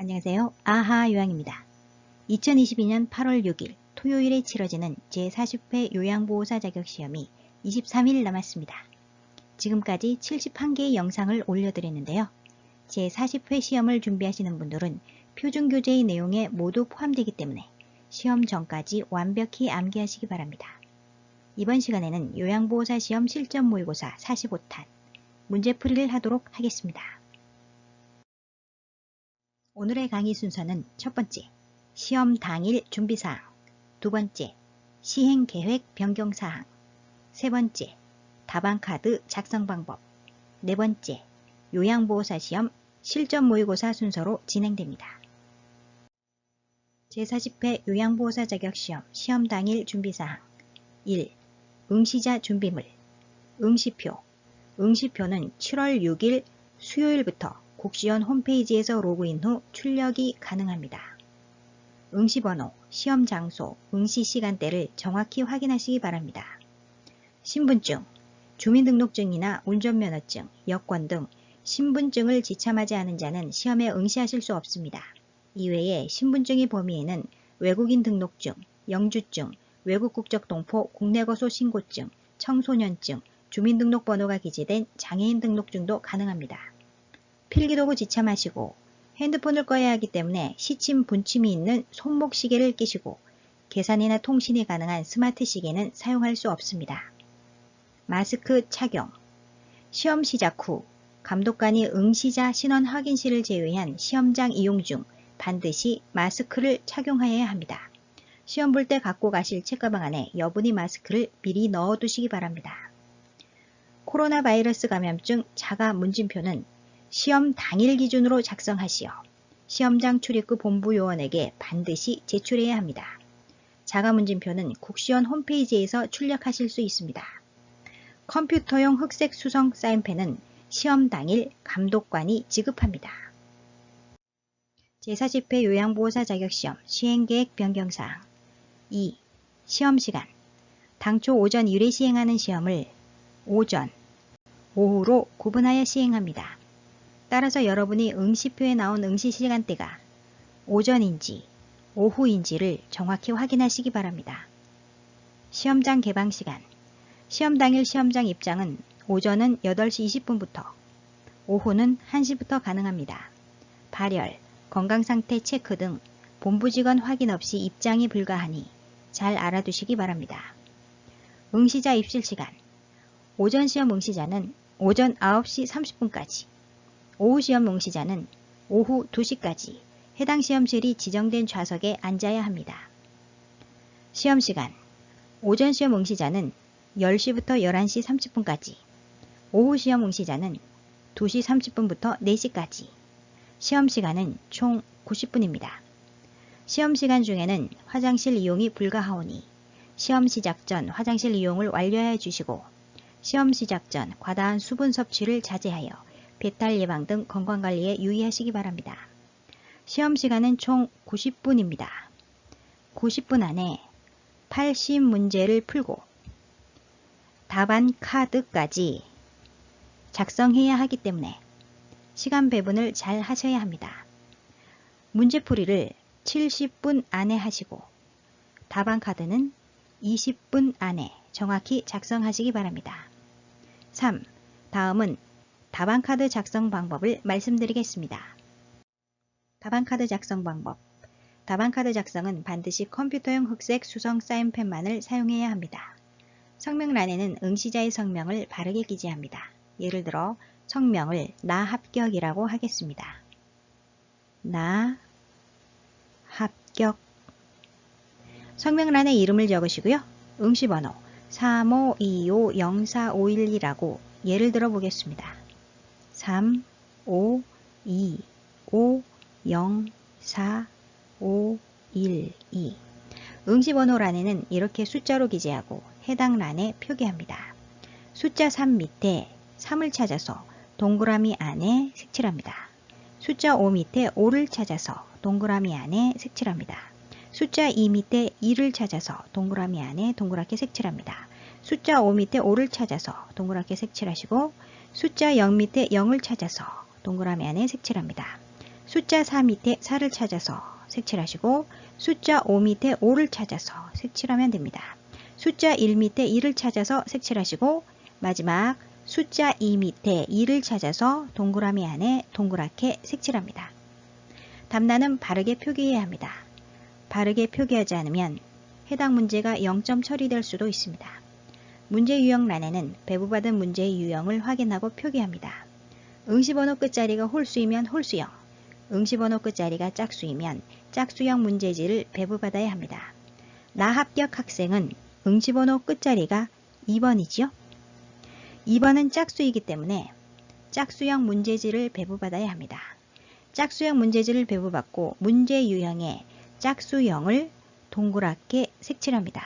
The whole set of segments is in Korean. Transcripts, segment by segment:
안녕하세요. 아하 요양입니다. 2022년 8월 6일 토요일에 치러지는 제40회 요양보호사 자격시험이 23일 남았습니다. 지금까지 71개의 영상을 올려드렸는데요. 제40회 시험을 준비하시는 분들은 표준교재의 내용에 모두 포함되기 때문에 시험 전까지 완벽히 암기하시기 바랍니다. 이번 시간에는 요양보호사 시험 실전 모의고사 45탄 문제풀이를 하도록 하겠습니다. 오늘의 강의 순서는 첫 번째, 시험 당일 준비사항, 두 번째, 시행계획 변경사항, 세 번째, 답안카드 작성 방법, 네 번째, 요양보호사 시험 실전 모의고사 순서로 진행됩니다. 제40회 요양보호사 자격시험 시험 당일 준비사항 1. 응시자 준비물 응시표 응시표는 7월 6일 수요일부터 국시원 홈페이지에서 로그인 후 출력이 가능합니다. 응시번호, 시험 장소, 응시 시간대를 정확히 확인하시기 바랍니다. 신분증, 주민등록증이나 운전면허증, 여권 등 신분증을 지참하지 않은 자는 시험에 응시하실 수 없습니다. 이외에 신분증의 범위에는 외국인 등록증, 영주증, 외국 국적 동포 국내거소 신고증, 청소년증, 주민등록번호가 기재된 장애인 등록증도 가능합니다. 필기도구 지참하시고 핸드폰을 꺼야 하기 때문에 시침 분침이 있는 손목 시계를 끼시고 계산이나 통신이 가능한 스마트 시계는 사용할 수 없습니다. 마스크 착용 시험 시작 후 감독관이 응시자 신원 확인시를 제외한 시험장 이용 중 반드시 마스크를 착용하여야 합니다. 시험 볼 때 갖고 가실 책가방 안에 여분의 마스크를 미리 넣어두시기 바랍니다. 코로나 바이러스 감염증 자가 문진표는 시험 당일 기준으로 작성하시어 시험장 출입구 본부 요원에게 반드시 제출해야 합니다. 자가문진표는 국시원 홈페이지에서 출력하실 수 있습니다. 컴퓨터용 흑색 수성 사인펜은 시험 당일 감독관이 지급합니다. 제40회 요양보호사 자격시험 시행계획 변경사항 2. 시험시간 당초 오전 1회 시행하는 시험을 오전, 오후로 구분하여 시행합니다. 따라서 여러분이 응시표에 나온 응시 시간대가 오전인지 오후인지를 정확히 확인하시기 바랍니다. 시험장 개방시간 시험 당일 시험장 입장은 오전은 8시 20분부터 오후는 1시부터 가능합니다. 발열, 건강상태 체크 등 본부 직원 확인 없이 입장이 불가하니 잘 알아두시기 바랍니다. 응시자 입실시간 오전 시험 응시자는 오전 9시 30분까지 오후 시험 응시자는 오후 2시까지 해당 시험실이 지정된 좌석에 앉아야 합니다. 시험시간 오전 시험 응시자는 10시부터 11시 30분까지 오후 시험 응시자는 2시 30분부터 4시까지 시험시간은 총 90분입니다. 시험시간 중에는 화장실 이용이 불가하오니 시험 시작 전 화장실 이용을 완료해 주시고 시험 시작 전 과다한 수분 섭취를 자제하여 배탈 예방 등 건강관리에 유의하시기 바랍니다. 시험시간은 총 90분입니다. 90분 안에 80문제를 풀고 답안 카드까지 작성해야 하기 때문에 시간 배분을 잘 하셔야 합니다. 문제풀이를 70분 안에 하시고 답안 카드는 20분 안에 정확히 작성하시기 바랍니다. 3. 다음은 답안카드 작성 방법을 말씀드리겠습니다. 답안카드 작성 방법 답안카드 작성은 반드시 컴퓨터용 흑색 수성 사인펜만을 사용해야 합니다. 성명란에는 응시자의 성명을 바르게 기재합니다. 예를 들어 성명을 나 합격이라고 하겠습니다. 나 합격 성명란에 이름을 적으시고요. 응시번호 35250451이라고 예를 들어 보겠습니다. 3, 5, 2, 5, 0, 4, 5, 1, 2 응시번호란에는 이렇게 숫자로 기재하고 해당 란에 표기합니다. 숫자 3 밑에 3을 찾아서 동그라미 안에 색칠합니다. 숫자 5 밑에 5를 찾아서 동그라미 안에 색칠합니다. 숫자 2 밑에 2를 찾아서 동그라미 안에 동그랗게 색칠합니다. 숫자 5 밑에 5를 찾아서 동그랗게 색칠하시고 숫자 0 밑에 0을 찾아서 동그라미 안에 색칠합니다. 숫자 4 밑에 4를 찾아서 색칠하시고 숫자 5 밑에 5를 찾아서 색칠하면 됩니다. 숫자 1 밑에 2를 찾아서 색칠하시고 마지막 숫자 2 밑에 2를 찾아서 동그라미 안에 동그랗게 색칠합니다. 답란은 바르게 표기해야 합니다. 바르게 표기하지 않으면 해당 문제가 0점 처리될 수도 있습니다. 문제 유형란에는 배부받은 문제의 유형을 확인하고 표기합니다. 응시번호 끝자리가 홀수이면 홀수형, 응시번호 끝자리가 짝수이면 짝수형 문제지를 배부받아야 합니다. 나합격 학생은 응시번호 끝자리가 2번이지요. 2번은 짝수이기 때문에 짝수형 문제지를 배부받아야 합니다. 짝수형 문제지를 배부받고 문제 유형에 짝수형을 동그랗게 색칠합니다.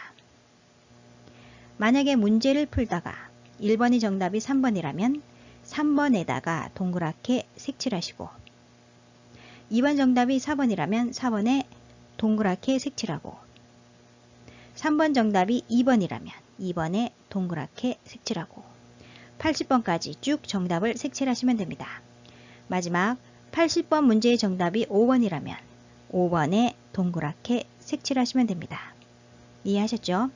만약에 문제를 풀다가 1번이 정답이 3번이라면 3번에다가 동그랗게 색칠하시고 2번 정답이 4번이라면 4번에 동그랗게 색칠하고 3번 정답이 2번이라면 2번에 동그랗게 색칠하고 80번까지 쭉 정답을 색칠하시면 됩니다. 마지막 80번 문제의 정답이 5번이라면 5번에 동그랗게 색칠하시면 됩니다. 이해하셨죠?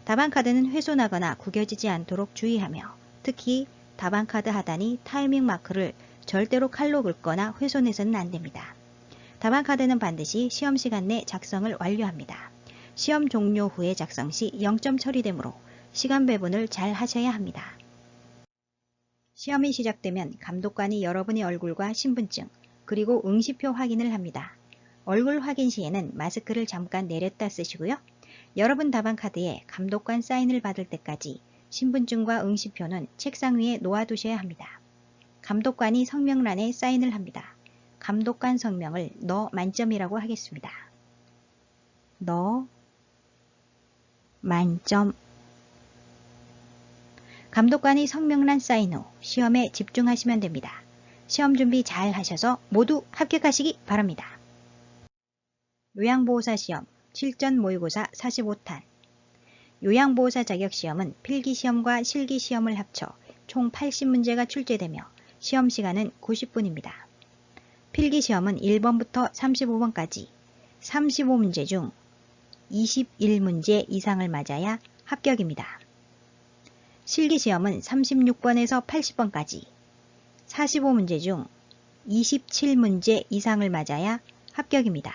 답안카드는 훼손하거나 구겨지지 않도록 주의하며 특히 답안카드 하단이 타이밍 마크를 절대로 칼로 긁거나 훼손해서는 안됩니다. 답안카드는 반드시 시험시간 내 작성을 완료합니다. 시험 종료 후에 작성 시 0점 처리되므로 시간 배분을 잘 하셔야 합니다. 시험이 시작되면 감독관이 여러분의 얼굴과 신분증 그리고 응시표 확인을 합니다. 얼굴 확인 시에는 마스크를 잠깐 내렸다 쓰시고요. 여러분 답안카드에 감독관 사인을 받을 때까지 신분증과 응시표는 책상 위에 놓아두셔야 합니다. 감독관이 성명란에 사인을 합니다. 감독관 성명을 너 만점이라고 하겠습니다. 너 만점. 감독관이 성명란 사인 후 시험에 집중하시면 됩니다. 시험 준비 잘 하셔서 모두 합격하시기 바랍니다. 요양보호사 시험 실전 모의고사 45탄. 요양보호사 자격시험은 필기시험과 실기시험을 합쳐 총 80문제가 출제되며 시험시간은 90분입니다. 필기시험은 1번부터 35번까지 35문제 중 21문제 이상을 맞아야 합격입니다. 실기시험은 36번에서 80번까지 45문제 중 27문제 이상을 맞아야 합격입니다.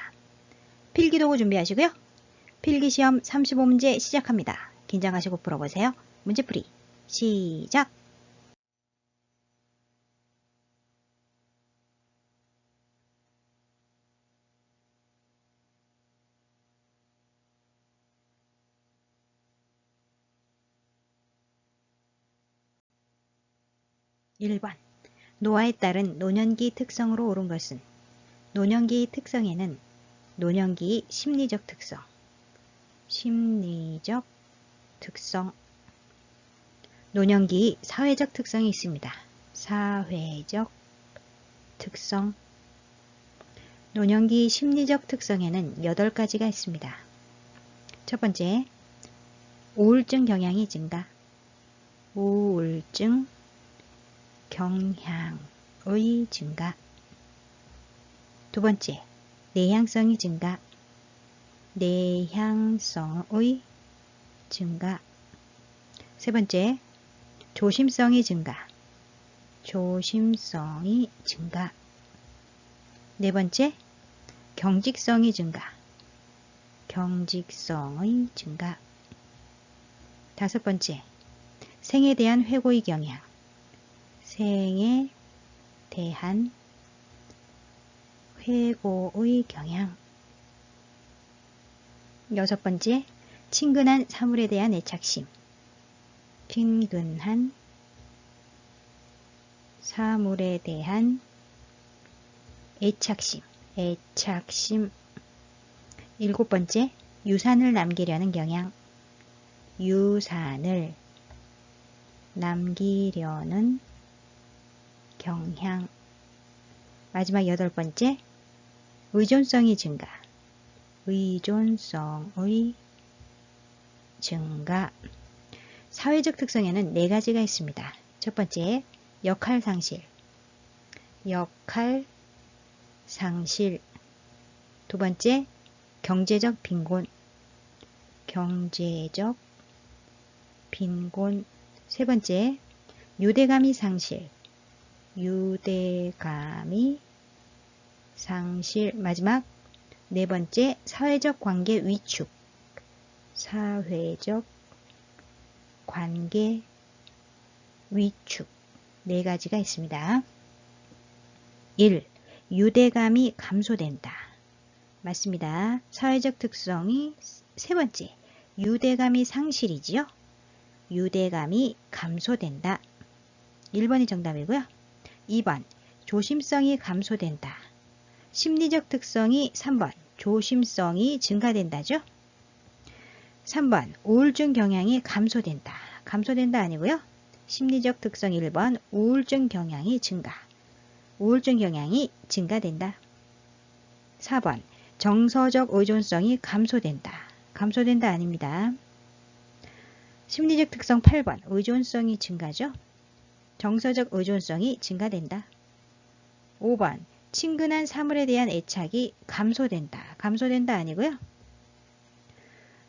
필기도구 준비하시고요. 필기시험 35문제 시작합니다. 긴장하시고 풀어보세요. 문제풀이 시작! (1번) 노화에 따른 노년기 특성으로 옳은 것은 노년기 특성에는 노년기의 심리적 특성, 노년기의 사회적 특성이 있습니다. 사회적 특성. 노년기 심리적 특성에는 8가지가 있습니다. 첫 번째, 우울증 경향이 증가. 우울증 경향의 증가. 두 번째, 내향성이 증가. 내향성의 증가. 세 번째, 조심성이 증가. 조심성이 증가. 네 번째, 경직성이 증가. 경직성의 증가. 다섯 번째, 생에 대한 회고의 경향. 생에 대한 회고의 경향. 여섯 번째, 친근한 사물에 대한 애착심. 친근한 사물에 대한 애착심. 일곱 번째, 유산을 남기려는 경향. 유산을 남기려는 경향. 마지막 여덟 번째, 의존성이 증가. 의존성의 증가. 사회적 특성에는 4가지가 있습니다. 첫 번째, 역할 상실. 역할 상실. 두 번째, 경제적 빈곤. 경제적 빈곤. 세 번째, 유대감이 상실. 유대감이 상실. 마지막 네 번째, 사회적 관계 위축. 사회적 관계 위축. 네 가지가 있습니다. 1. 유대감이 감소된다. 맞습니다. 사회적 특성이 세 번째, 유대감이 상실이지요. 유대감이 감소된다. 1번이 정답이고요. 2번, 조심성이 감소된다. 심리적 특성이 3번, 조심성이 증가된다죠. 3번, 우울증 경향이 감소된다. 감소된다 아니고요. 심리적 특성 1번, 우울증 경향이 증가. 우울증 경향이 증가된다. 4번, 정서적 의존성이 감소된다. 감소된다 아닙니다. 심리적 특성 8번, 의존성이 증가죠. 정서적 의존성이 증가된다. 5번, 친근한 사물에 대한 애착이 감소된다. 감소된다 아니고요.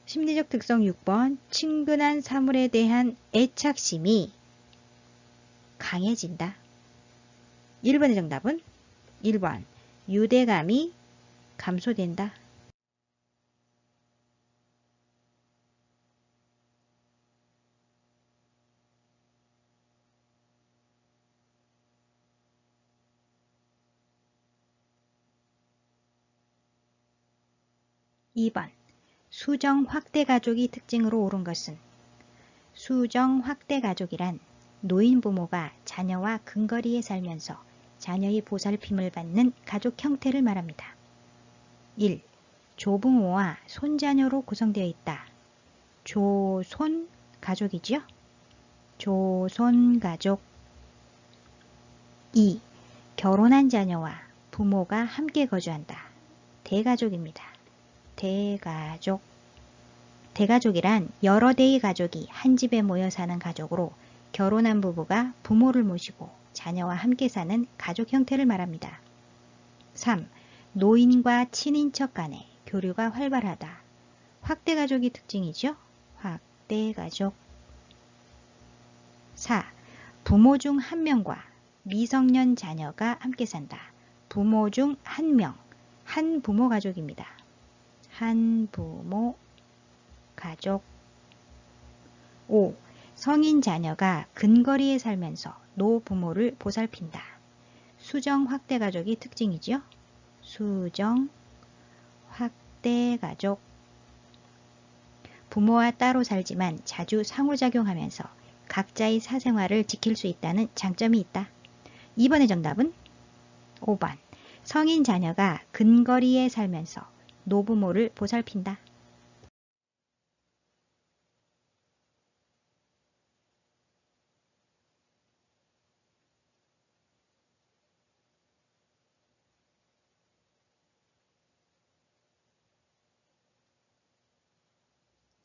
심리적 특성 6번, 친근한 사물에 대한 애착심이 강해진다. 1번의 정답은 1번, 유대감이 감소된다. (2번) 수정 확대 가족이 특징으로 옳은 것은 수정 확대 가족이란 노인 부모가 자녀와 근거리에 살면서 자녀의 보살핌을 받는 가족 형태를 말합니다. 1. 조부모와 손자녀로 구성되어 있다. 조손 가족이지요? 조손 가족. 2. 결혼한 자녀와 부모가 함께 거주한다. 대가족입니다. 대가족. 대가족이란 여러 대의 가족이 한 집에 모여 사는 가족으로 결혼한 부부가 부모를 모시고 자녀와 함께 사는 가족 형태를 말합니다. 3. 노인과 친인척 간의 교류가 활발하다. 확대가족이 특징이죠. 확대가족. 4. 부모 중 한 명과 미성년 자녀가 함께 산다. 부모 중 한 명, 한 부모 가족입니다. 한 부모 가족. 5. 성인 자녀가 근거리에 살면서 노부모를 보살핀다. 수정 확대 가족이 특징이죠. 수정 확대 가족. 부모와 따로 살지만 자주 상호작용하면서 각자의 사생활을 지킬 수 있다는 장점이 있다. 2번의 정답은 5번. 성인 자녀가 근거리에 살면서 노부모를 보살핀다.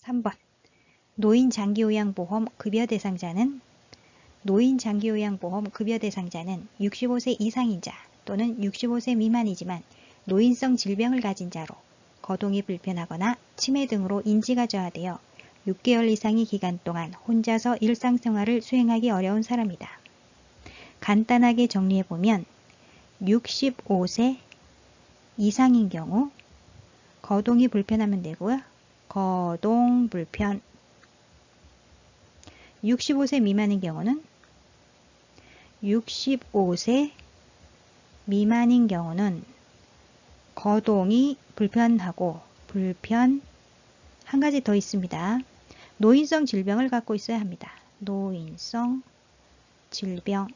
3번. 노인 장기요양보험 급여 대상자는 65세 이상인 자 또는 65세 미만이지만 노인성 질병을 가진 자로 거동이 불편하거나 치매 등으로 인지가 저하되어 6개월 이상의 기간 동안 혼자서 일상생활을 수행하기 어려운 사람이다. 간단하게 정리해보면 65세 이상인 경우 거동이 불편하면 되고요. 거동 불편. 65세 미만인 경우는 65세 미만인 경우는 거동이 불편하고 불편. 한 가지 더 있습니다. 노인성 질병을 갖고 있어야 합니다. 노인성 질병.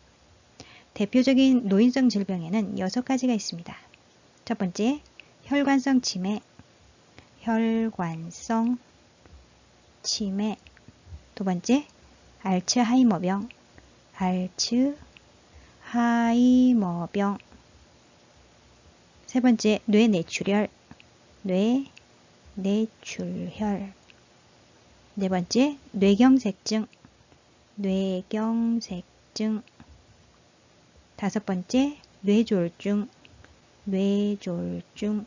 대표적인 노인성 질병에는 6가지가 있습니다. 첫 번째, 혈관성 치매. 혈관성 치매. 두 번째, 알츠하이머병. 알츠하이머병. 세 번째, 뇌내출혈. 뇌내출혈. 네 번째, 뇌경색증. 뇌경색증. 다섯 번째, 뇌졸중. 뇌졸중.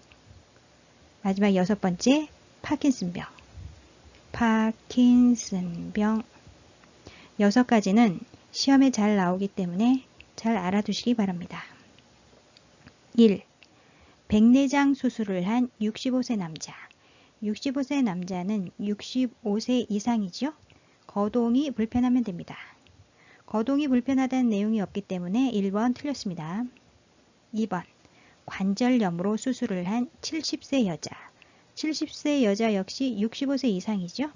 마지막 6번째, 파킨슨병. 파킨슨병. 6가지는 시험에 잘 나오기 때문에 잘 알아두시기 바랍니다. 1. 백내장 수술을 한 65세 남자. 65세 남자는 65세 이상이죠? 거동이 불편하면 됩니다. 거동이 불편하다는 내용이 없기 때문에 1번 틀렸습니다. 2번. 관절염으로 수술을 한 70세 여자. 70세 여자 역시 65세 이상이죠?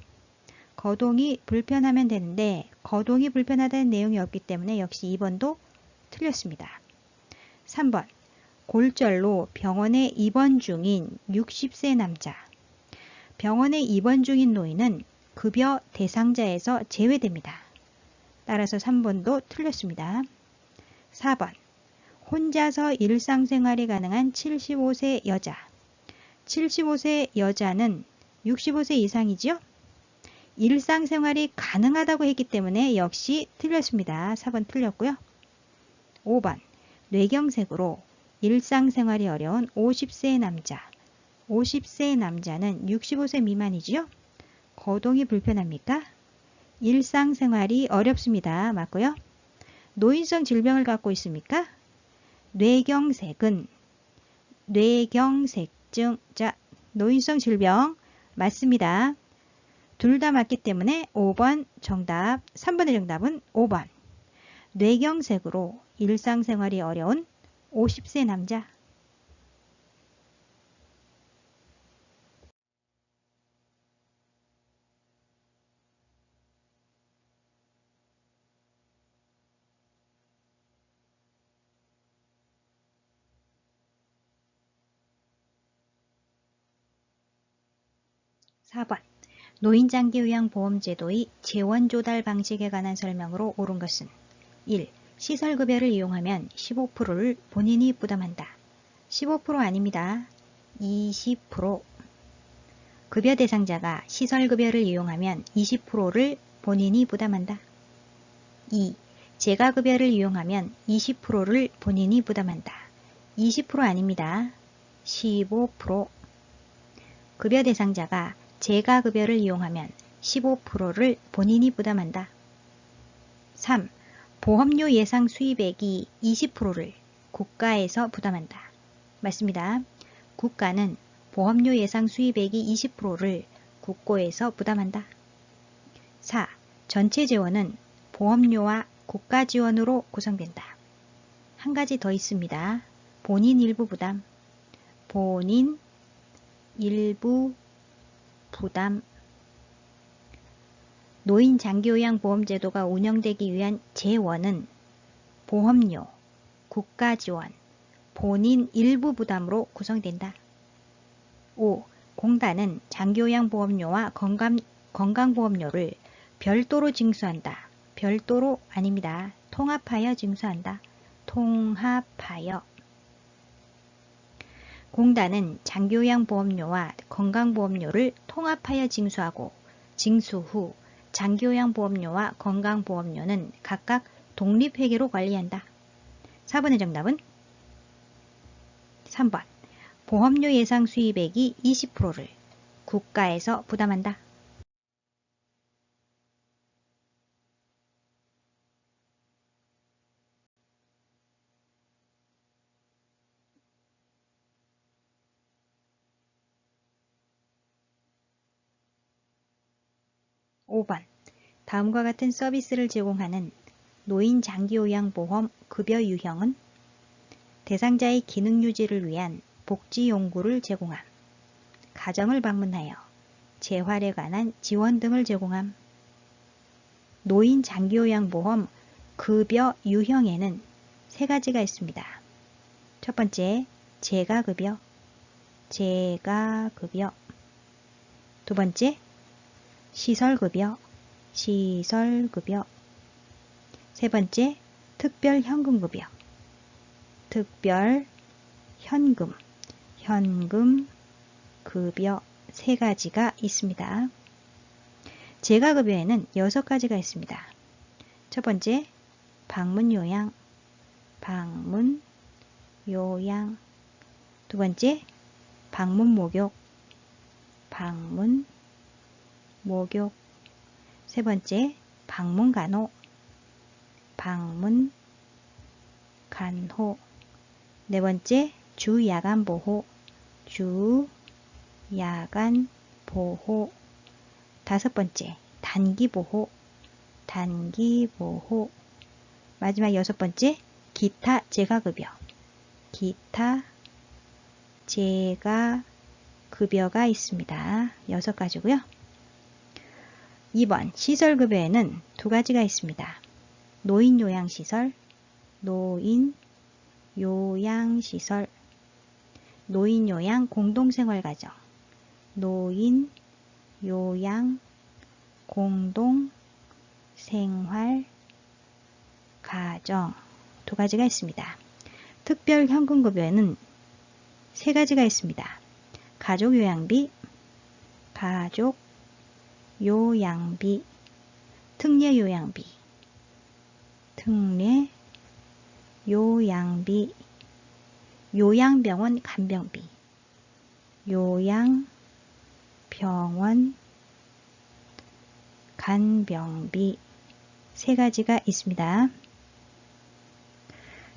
거동이 불편하면 되는데 거동이 불편하다는 내용이 없기 때문에 역시 2번도 틀렸습니다. 3번. 골절로 병원에 입원 중인 60세 남자. 병원에 입원 중인 노인은 급여 대상자에서 제외됩니다. 따라서 3번도 틀렸습니다. 4번. 혼자서 일상생활이 가능한 75세 여자. 75세 여자는 65세 이상이죠? 일상생활이 가능하다고 했기 때문에 역시 틀렸습니다. 4번 틀렸고요. 5번. 뇌경색으로 일상생활이 어려운 50세 남자. 50세 남자는 65세 미만이지요? 거동이 불편합니까? 일상생활이 어렵습니다. 맞고요. 노인성 질병을 갖고 있습니까? 뇌경색은 뇌경색증. 자, 노인성 질병 맞습니다. 둘 다 맞기 때문에 5번 정답. 3번의 정답은 5번. 뇌경색으로 일상생활이 어려운 50세 남자. (4번) 노인장기요양보험제도의 재원조달 방식에 관한 설명으로 옳은 것은 1. 시설급여를 이용하면 15%를 본인이 부담한다. 15% 아닙니다. 20%. 급여 대상자가 시설급여를 이용하면 20%를 본인이 부담한다. 2. 재가급여를 이용하면 20%를 본인이 부담한다. 20% 아닙니다. 15%. 급여 대상자가 재가급여를 이용하면 15%를 본인이 부담한다. 3. 보험료 예상 수입액이 20%를 국가에서 부담한다. 맞습니다. 국가는 보험료 예상 수입액이 20%를 국고에서 부담한다. 4. 전체 재원은 보험료와 국가 지원으로 구성된다. 한 가지 더 있습니다. 본인 일부 부담. 본인 일부 부담. 노인장기요양보험제도가 운영되기 위한 재원은 보험료, 국가 지원, 본인 일부 부담으로 구성된다. 5. 공단은 장기요양보험료와 건강보험료를 별도로 징수한다. 별도로 아닙니다. 통합하여 징수한다. 통합하여. 공단은 장기요양보험료와 건강보험료를 통합하여 징수하고 징수 후 장기요양보험료와 건강보험료는 각각 독립회계로 관리한다. 4번의 정답은 3번. 보험료 예상 수입액이 20%를 국가에서 부담한다. (5번) 다음과 같은 서비스를 제공하는 노인장기요양보험 급여 유형은 대상자의 기능 유지를 위한 복지 용구를 제공함, 가정을 방문하여 재활에 관한 지원 등을 제공함. 노인장기요양보험 급여 유형에는 3가지가 있습니다. 첫 번째, 재가급여. 두 번째, 시설급여. 세 번째, 특별현금급여. 현금급여 3가지가 있습니다. 재가급여에는 6가지가 있습니다. 첫 번째, 방문요양. 두 번째, 방문 목욕. 방문 목욕. 세 번째, 방문 간호. 방문 간호. 네 번째, 주 야간 보호. 주 야간 보호. 다섯 번째, 단기 보호. 단기 보호. 마지막 여섯 번째, 기타 재가급여. 기타 재가급여가 있습니다. 6가지고요. 2번, 시설급여에는 2가지가 있습니다. 노인요양시설, 노인요양시설, 노인요양 공동생활가정, 노인요양 공동생활가정 2가지가 있습니다. 특별현금급여에는 3가지가 있습니다. 가족요양비, 가족요양비, 특례요양비, 특례요양비, 요양병원 간병비, 요양병원 간병비 3가지가 있습니다.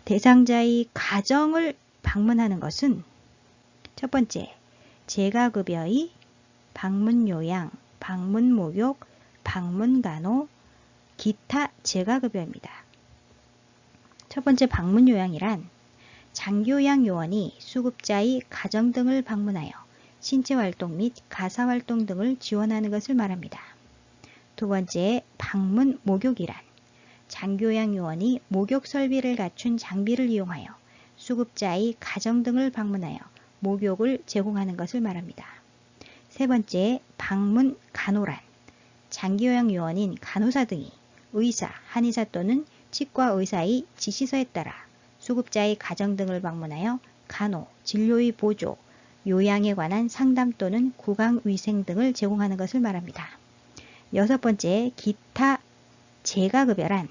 대상자의 가정을 방문하는 것은 첫 번째, 재가급여의 방문요양, 방문목욕, 방문간호, 기타 재가급여입니다. 첫 번째 방문요양이란 장기요양요원이 수급자의 가정 등을 방문하여 신체활동 및 가사활동 등을 지원하는 것을 말합니다. 두 번째, 방문 목욕이란 장기요양요원이 목욕 설비를 갖춘 장비를 이용하여 수급자의 가정 등을 방문하여 목욕을 제공하는 것을 말합니다. 세 번째, 방문 간호란 장기요양요원인 간호사 등이 의사, 한의사 또는 치과 의사의 지시서에 따라 수급자의 가정 등을 방문하여 간호, 진료의 보조, 요양에 관한 상담 또는 구강위생 등을 제공하는 것을 말합니다. 여섯 번째, 기타 재가급여란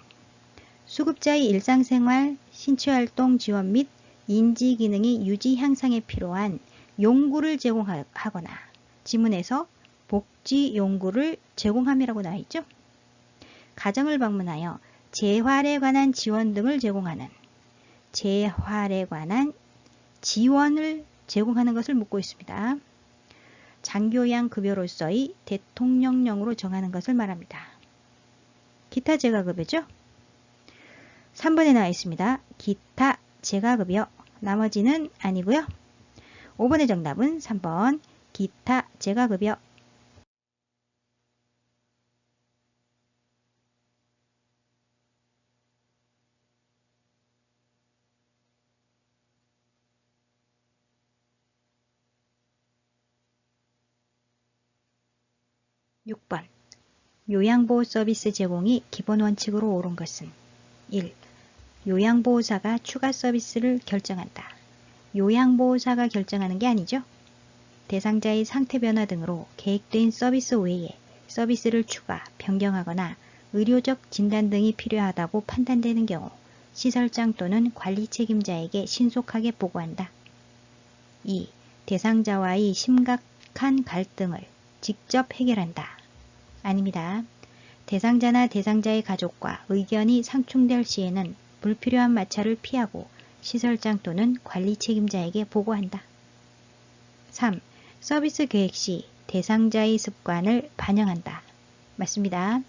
수급자의 일상생활, 신체활동 지원 및 인지기능의 유지 향상에 필요한 용구를 제공하거나 지문에서 복지용구를 제공함이라고 나와 있죠. 가정을 방문하여 재활에 관한 지원 등을 제공하는 재활에 관한 지원을 제공하는 것을 묻고 있습니다. 장기요양급여로서의 대통령령으로 정하는 것을 말합니다. 기타 재가급여죠. 3번에 나와 있습니다. 기타 재가급여. 나머지는 아니고요. 5번의 정답은 3번 기타 재가급여. 6번. 요양보호 서비스 제공이 기본 원칙으로 옳은 것은 1. 요양보호사가 추가 서비스를 결정한다. 요양보호사가 결정하는 게 아니죠. 대상자의 상태 변화 등으로 계획된 서비스 외에 서비스를 추가, 변경하거나 의료적 진단 등이 필요하다고 판단되는 경우 시설장 또는 관리 책임자에게 신속하게 보고한다. 2. 대상자와의 심각한 갈등을 직접 해결한다. 아닙니다. 대상자나 대상자의 가족과 의견이 상충될 시에는 불필요한 마찰을 피하고 시설장 또는 관리 책임자에게 보고한다. 3. 서비스 계획 시 대상자의 습관을 반영한다. 맞습니다.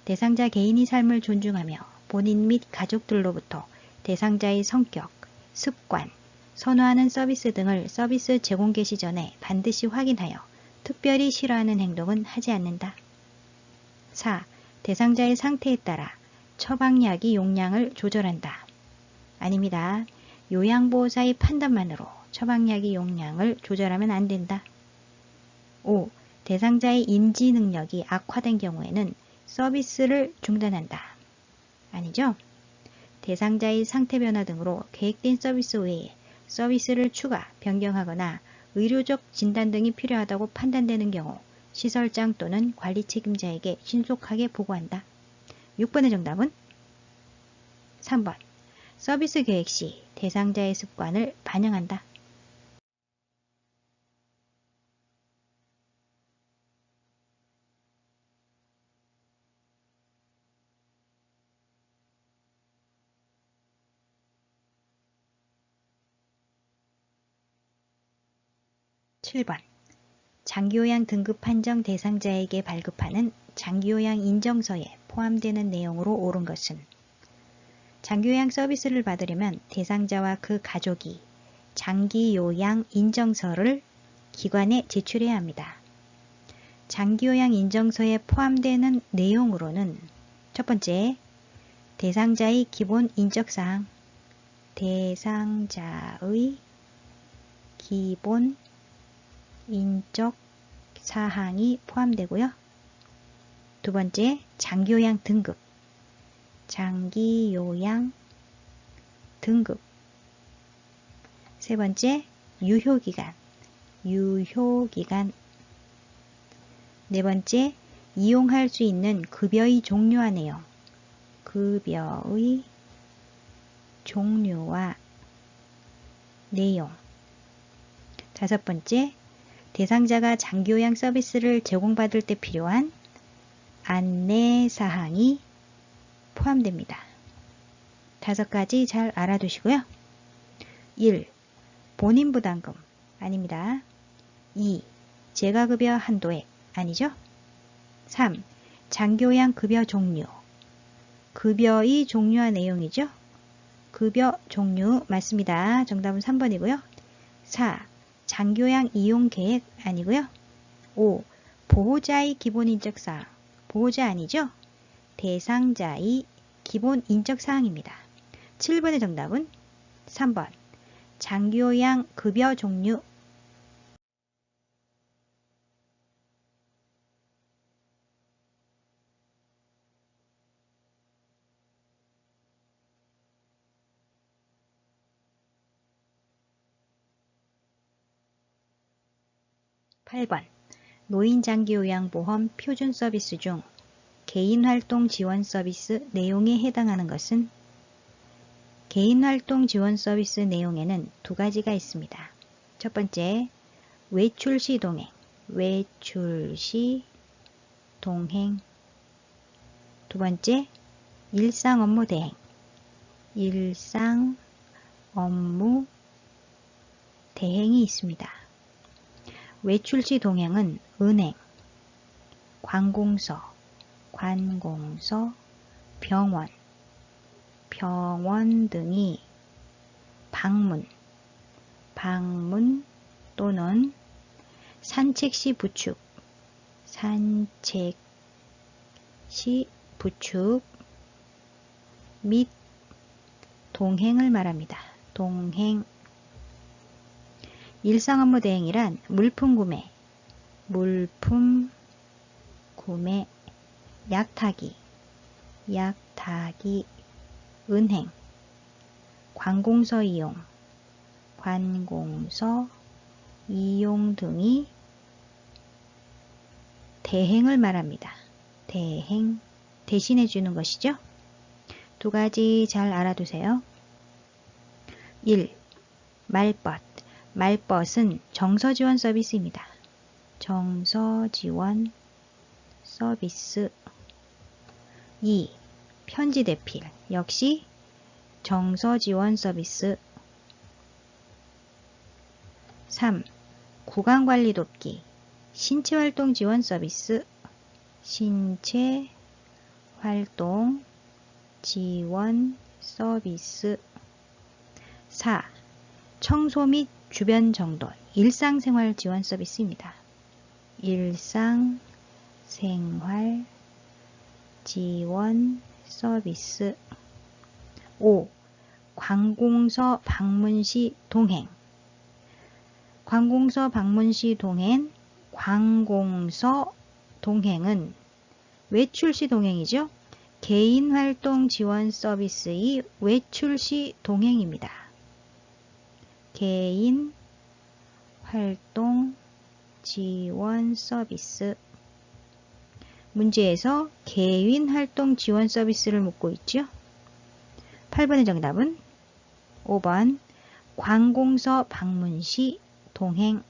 대상자 개인의 삶을 존중하며 본인 및 가족들로부터 대상자의 성격, 습관, 선호하는 서비스 등을 서비스 제공 개시 전에 반드시 확인하여 특별히 싫어하는 행동은 하지 않는다. 4. 대상자의 상태에 따라 처방약의 용량을 조절한다. 아닙니다. 요양보호사의 판단만으로 처방약의 용량을 조절하면 안 된다. 5. 대상자의 인지 능력이 악화된 경우에는 서비스를 중단한다. 아니죠? 대상자의 상태 변화 등으로 계획된 서비스 외에 서비스를 추가, 변경하거나 의료적 진단 등이 필요하다고 판단되는 경우 시설장 또는 관리 책임자에게 신속하게 보고한다. 6번의 정답은 3번. 서비스 계획 시 대상자의 습관을 반영한다. 7번. 장기요양 등급 판정 대상자에게 발급하는 장기요양 인정서에 포함되는 내용으로 옳은 것은 장기요양 서비스를 받으려면 대상자와 그 가족이 장기요양 인정서를 기관에 제출해야 합니다. 장기요양 인정서에 포함되는 내용으로는 첫 번째, 대상자의 기본 인적사항, 대상자의 기본 인적 사항이 포함되고요. 두 번째, 장기요양 등급, 장기요양 등급. 세 번째, 유효기간, 유효기간. 네 번째, 이용할 수 있는 급여의 종류와 내용, 급여의 종류와 내용. 다섯 번째, 대상자가 장기요양 서비스를 제공받을 때 필요한 안내사항이 포함됩니다. 다섯 가지 잘 알아두시고요. 1. 본인부담금 아닙니다. 2. 재가급여 한도액 아니죠? 3. 장기요양 급여 종류, 급여의 종류와 내용이죠? 급여 종류 맞습니다. 정답은 3번이고요. 4. 장기요양 이용 계획 아니고요. 5. 보호자의 기본 인적사항, 보호자 아니죠? 대상자의 기본 인적사항입니다. 7번의 정답은 3번. 장기요양 급여 종류. (8번) 노인장기요양보험 표준 서비스 중 개인활동 지원 서비스 내용에 해당하는 것은 개인활동 지원 서비스 내용에는 두 가지가 있습니다. 첫 번째, 외출시 동행, 외출시 동행. 두 번째, 일상 업무 대행, 일상 업무 대행이 있습니다. 외출시 동행은 은행, 관공서, 병원 등이 방문 또는 산책시 부축 및 동행을 말합니다. 동행. 일상 업무 대행이란 물품 구매, 약 타기, 은행, 관공서 이용 등이 대행을 말합니다. 대행, 대신해 주는 것이죠. 두 가지 잘 알아두세요. 1. 말벗은 정서지원 서비스입니다. 정서지원 서비스. 2. 편지대필 역시 정서지원 서비스. 3. 구강관리 돕기 신체활동 지원 서비스. 신체활동 지원 서비스. 4. 청소 및 주변 정돈 일상생활 지원 서비스입니다. 일상생활 지원 서비스. 5. 관공서 방문 시 동행. 관공서 방문 시 관공서 동행은 외출 시 동행이죠. 개인활동 지원 서비스의 외출 시 동행입니다. 개인활동 지원 서비스. 문제에서 개인활동 지원 서비스를 묻고 있죠. 8번의 정답은 5번 관공서 방문 시 동행.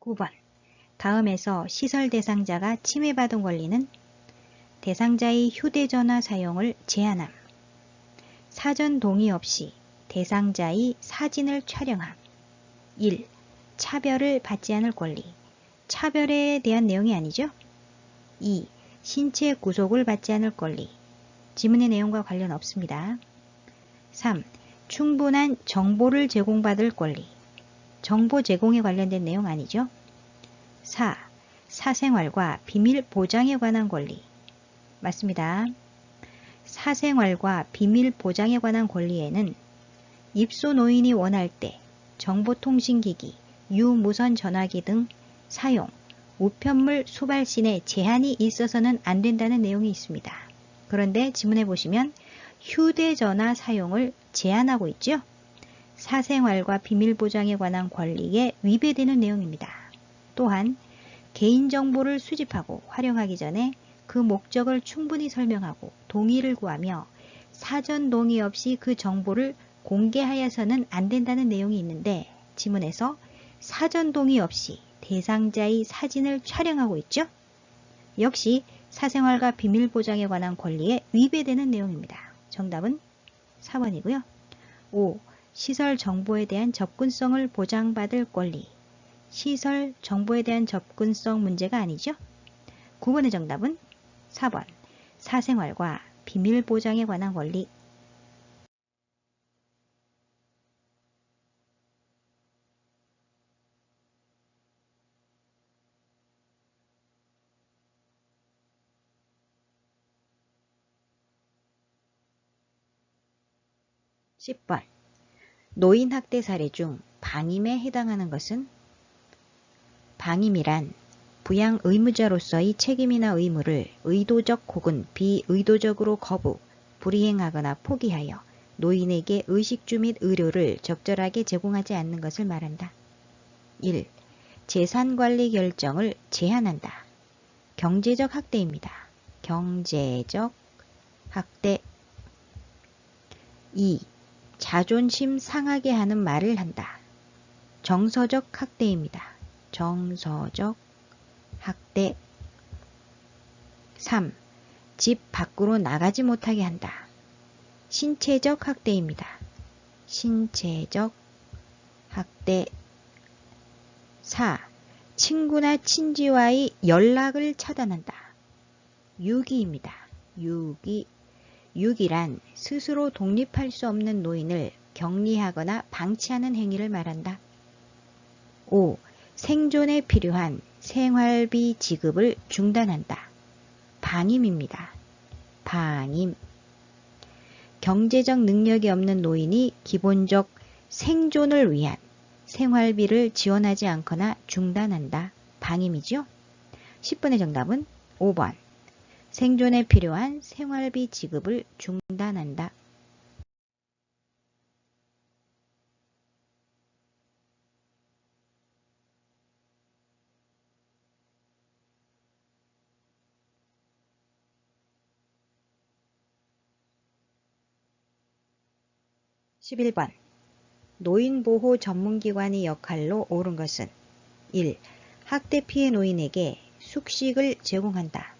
9번. 다음에서 시설 대상자가 침해받은 권리는 대상자의 휴대전화 사용을 제한함. 사전 동의 없이 대상자의 사진을 촬영함. 1. 차별을 받지 않을 권리. 차별에 대한 내용이 아니죠? 2. 신체 구속을 받지 않을 권리. 지문의 내용과 관련 없습니다. 3. 충분한 정보를 제공받을 권리. 정보 제공에 관련된 내용 아니죠? 4. 사생활과 비밀 보장에 관한 권리. 맞습니다. 사생활과 비밀 보장에 관한 권리에는 입소 노인이 원할 때 정보통신기기, 유무선 전화기 등 사용, 우편물 수발신에 제한이 있어서는 안 된다는 내용이 있습니다. 그런데 지문에 보시면 휴대전화 사용을 제한하고 있죠? 사생활과 비밀 보장에 관한 권리에 위배되는 내용입니다. 또한 개인정보를 수집하고 활용하기 전에 그 목적을 충분히 설명하고 동의를 구하며 사전 동의 없이 그 정보를 공개하여서는 안 된다는 내용이 있는데 지문에서 사전 동의 없이 대상자의 사진을 촬영하고 있죠? 역시 사생활과 비밀 보장에 관한 권리에 위배되는 내용입니다. 정답은 4번이고요. 5. 시설 정보에 대한 접근성을 보장받을 권리. 시설 정보에 대한 접근성 문제가 아니죠? 9번의 정답은 4번. 사생활과 비밀 보장에 관한 권리. 10번. 노인학대 사례 중 방임에 해당하는 것은? 방임이란 부양 의무자로서의 책임이나 의무를 의도적 혹은 비의도적으로 거부, 불이행하거나 포기하여 노인에게 의식주 및 의료를 적절하게 제공하지 않는 것을 말한다. 1. 재산관리 결정을 제한한다. 경제적 학대입니다. 경제적 학대. 2. 자존심 상하게 하는 말을 한다. 정서적 학대입니다. 정서적 학대. 3. 집 밖으로 나가지 못하게 한다. 신체적 학대입니다. 신체적 학대. 4. 친구나 친지와의 연락을 차단한다. 유기입니다. 유기. 유기란 스스로 독립할 수 없는 노인을 격리하거나 방치하는 행위를 말한다. 5. 생존에 필요한 생활비 지급을 중단한다. 방임입니다. 방임. 경제적 능력이 없는 노인이 기본적 생존을 위한 생활비를 지원하지 않거나 중단한다. 방임이죠? 10번의 정답은 5번. 생존에 필요한 생활비 지급을 중단한다. 11번. 노인보호 전문기관의 역할로 옳은 것은? 1. 학대 피해 노인에게 숙식을 제공한다.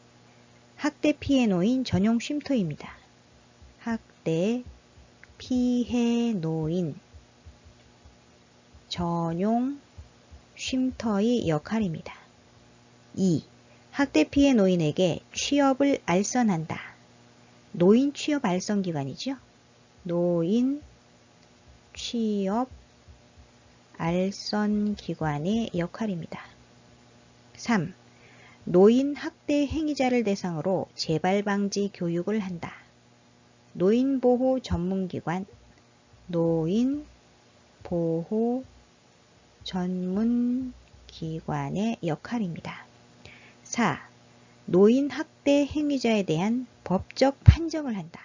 학대 피해 노인 전용 쉼터입니다. 학대 피해 노인 전용 쉼터의 역할입니다. 2. 학대 피해 노인에게 취업을 알선한다. 노인 취업 알선기관이죠. 노인 취업 알선기관의 역할입니다. 3. 노인 학대 행위자를 대상으로 재발방지 교육을 한다. 노인보호 전문기관, 노인보호 전문기관의 역할입니다. 4. 노인 학대 행위자에 대한 법적 판정을 한다.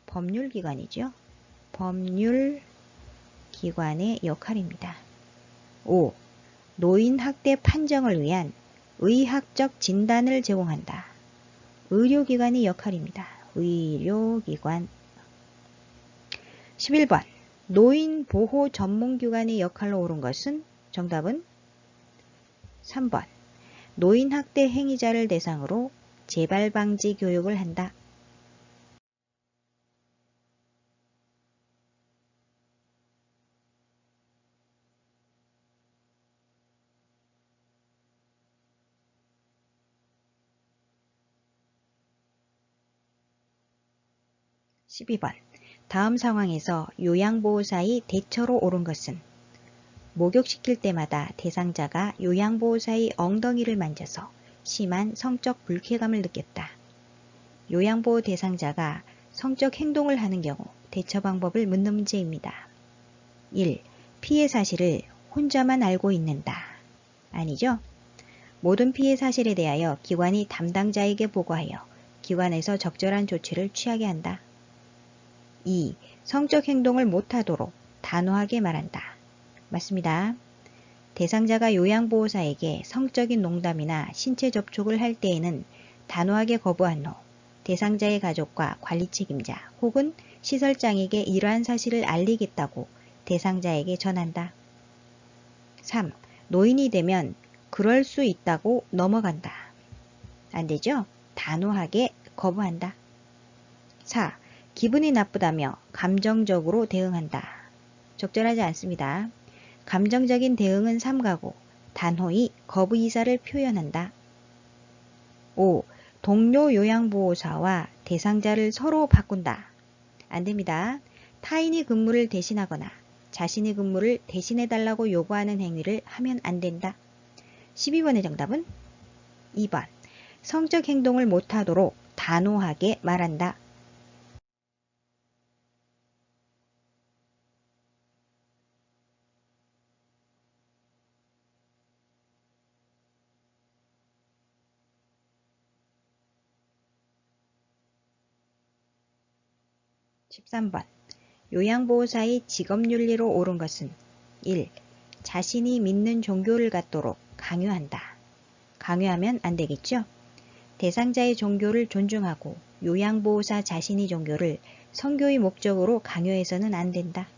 법률기관이죠. 법률기관의 역할입니다. 5. 노인 학대 판정을 위한 의학적 진단을 제공한다. 의료기관의 역할입니다. 의료기관. 11번. 노인보호 전문기관의 역할로 옳은 것은? 정답은 3번. 노인학대 행위자를 대상으로 재발방지 교육을 한다. 12번. 다음 상황에서 요양보호사의 대처로 옳은 것은 목욕시킬 때마다 대상자가 요양보호사의 엉덩이를 만져서 심한 성적 불쾌감을 느꼈다. 요양보호 대상자가 성적 행동을 하는 경우 대처 방법을 묻는 문제입니다. 1. 피해 사실을 혼자만 알고 있는다. 아니죠? 모든 피해 사실에 대하여 기관이 담당자에게 보고하여 기관에서 적절한 조치를 취하게 한다. 2. 성적 행동을 못하도록 단호하게 말한다. 맞습니다. 대상자가 요양보호사에게 성적인 농담이나 신체 접촉을 할 때에는 단호하게 거부한 후 대상자의 가족과 관리 책임자 혹은 시설장에게 이러한 사실을 알리겠다고 대상자에게 전한다. 3. 노인이 되면 그럴 수 있다고 넘어간다. 안 되죠? 단호하게 거부한다. 4. 기분이 나쁘다며 감정적으로 대응한다. 적절하지 않습니다. 감정적인 대응은 삼가고 단호히 거부 의사를 표현한다. 5. 동료 요양보호사와 대상자를 서로 바꾼다. 안 됩니다. 타인이 근무를 대신하거나 자신의 근무를 대신해달라고 요구하는 행위를 하면 안 된다. 12번의 정답은 2번. 성적 행동을 못하도록 단호하게 말한다. 13번. 요양보호사의 직업윤리로 옳은 것은 1. 자신이 믿는 종교를 갖도록 강요한다. 강요하면 안 되겠죠? 대상자의 종교를 존중하고 요양보호사 자신의 종교를 선교의 목적으로 강요해서는 안 된다.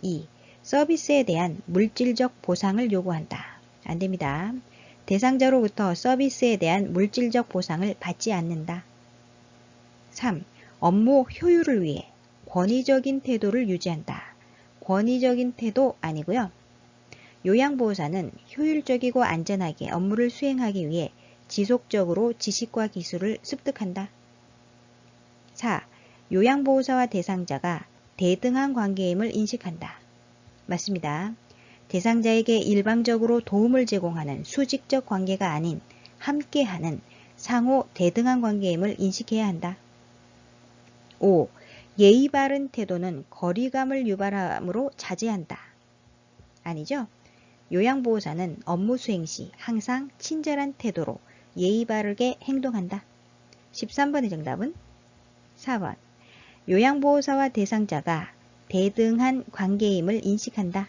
2. 서비스에 대한 물질적 보상을 요구한다. 안 됩니다. 대상자로부터 서비스에 대한 물질적 보상을 받지 않는다. 3. 업무 효율을 위해 권위적인 태도를 유지한다. 권위적인 태도 아니고요. 요양보호사는 효율적이고 안전하게 업무를 수행하기 위해 지속적으로 지식과 기술을 습득한다. 4. 요양보호사와 대상자가 대등한 관계임을 인식한다. 맞습니다. 대상자에게 일방적으로 도움을 제공하는 수직적 관계가 아닌 함께하는 상호 대등한 관계임을 인식해야 한다. 5. 예의 바른 태도는 거리감을 유발하므로 자제한다. 아니죠? 요양보호사는 업무 수행 시 항상 친절한 태도로 예의 바르게 행동한다. 13번의 정답은 4번. 요양보호사와 대상자가 대등한 관계임을 인식한다.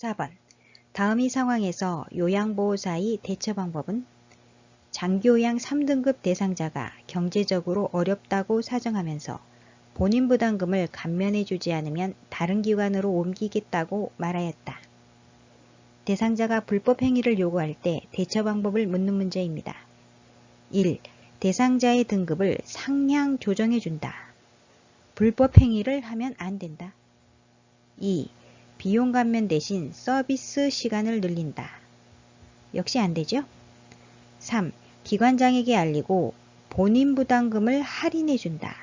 14번. 다음 이 상황에서 요양보호사의 대처 방법은 장기요양 3등급 대상자가 경제적으로 어렵다고 사정하면서 본인 부담금을 감면해주지 않으면 다른 기관으로 옮기겠다고 말하였다. 대상자가 불법 행위를 요구할 때 대처 방법을 묻는 문제입니다. 1. 대상자의 등급을 상향 조정해준다. 불법 행위를 하면 안 된다. 2. 비용 감면 대신 서비스 시간을 늘린다. 역시 안 되죠? 3. 기관장에게 알리고 본인 부담금을 할인해 준다.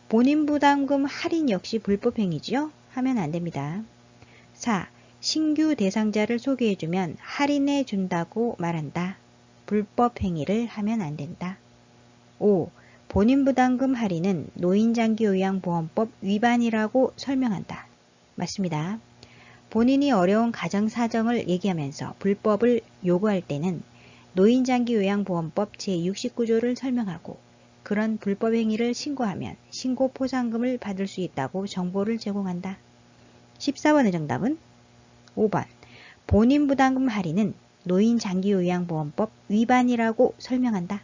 본인 부담금 할인 역시 불법 행위죠? 하면 안 됩니다. 4. 신규 대상자를 소개해 주면 할인해 준다고 말한다. 불법 행위를 하면 안 된다. 5. 본인 부담금 할인은 노인장기요양보험법 위반이라고 설명한다. 맞습니다. 본인이 어려운 가정 사정을 얘기하면서 불법을 요구할 때는 노인장기요양보험법 제69조를 설명하고 그런 불법 행위를 신고하면 신고 포상금을 받을 수 있다고 정보를 제공한다. 14번의 정답은 5번. 본인 부담금 할인은 노인 장기요양보험법 위반이라고 설명한다.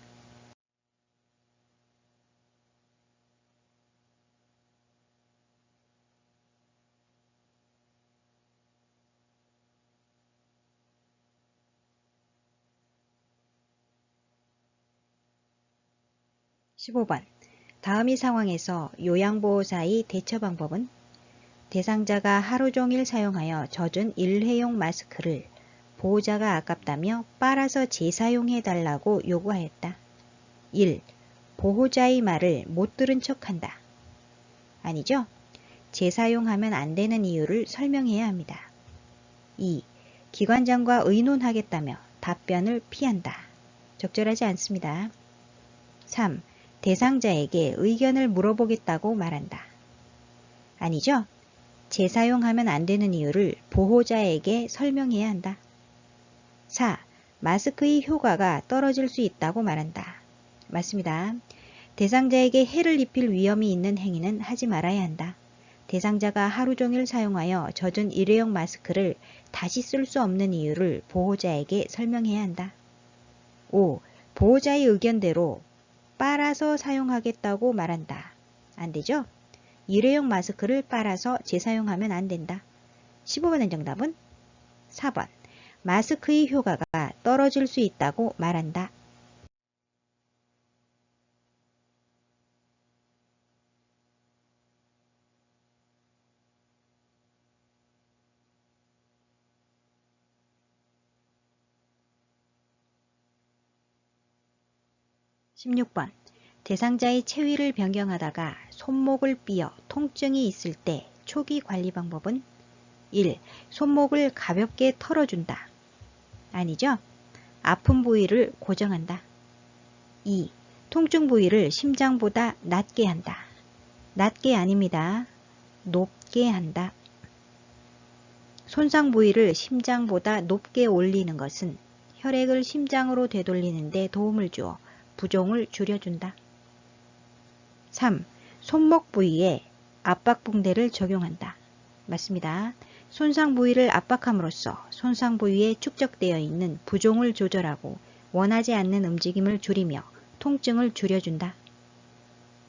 (15번) 다음 이 상황에서 요양보호사의 대처 방법은 대상자가 하루 종일 사용하여 젖은 일회용 마스크를 보호자가 아깝다며 빨아서 재사용해달라고 요구하였다. 1. 보호자의 말을 못 들은 척한다. 아니죠? 재사용하면 안 되는 이유를 설명해야 합니다. 2. 기관장과 의논하겠다며 답변을 피한다. 적절하지 않습니다. 3. 대상자에게 의견을 물어보겠다고 말한다. 아니죠? 재사용하면 안 되는 이유를 보호자에게 설명해야 한다. 4. 마스크의 효과가 떨어질 수 있다고 말한다. 맞습니다. 대상자에게 해를 입힐 위험이 있는 행위는 하지 말아야 한다. 대상자가 하루 종일 사용하여 젖은 일회용 마스크를 다시 쓸 수 없는 이유를 보호자에게 설명해야 한다. 5. 보호자의 의견대로 빨아서 사용하겠다고 말한다. 안 되죠? 일회용 마스크를 빨아서 재사용하면 안 된다. 15번의 정답은 4번. 마스크의 효과가 떨어질 수 있다고 말한다. (16번) 대상자의 체위를 변경하다가 손목을 삐어 통증이 있을 때 초기 관리 방법은 1. 손목을 가볍게 털어준다. 아니죠? 아픈 부위를 고정한다. 2. 통증 부위를 심장보다 낮게 한다. 낮게 아닙니다. 높게 한다. 손상 부위를 심장보다 높게 올리는 것은 혈액을 심장으로 되돌리는 데 도움을 주어 부종을 줄여준다. 3. 손목 부위에 압박붕대를 적용한다. 맞습니다. 손상 부위를 압박함으로써 손상 부위에 축적되어 있는 부종을 조절하고 원하지 않는 움직임을 줄이며 통증을 줄여준다.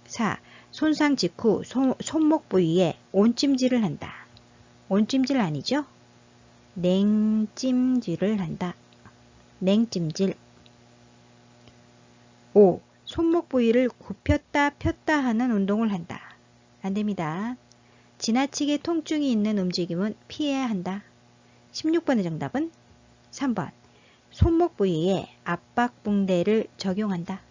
4. 손상 직후 손목 부위에 온찜질을 한다. 온찜질 아니죠? 냉찜질을 한다. 냉찜질. 5. 손목 부위를 굽혔다 폈다 하는 운동을 한다. 안됩니다. 지나치게 통증이 있는 움직임은 피해야 한다. 16번의 정답은 3번. 손목 부위에 압박붕대를 적용한다.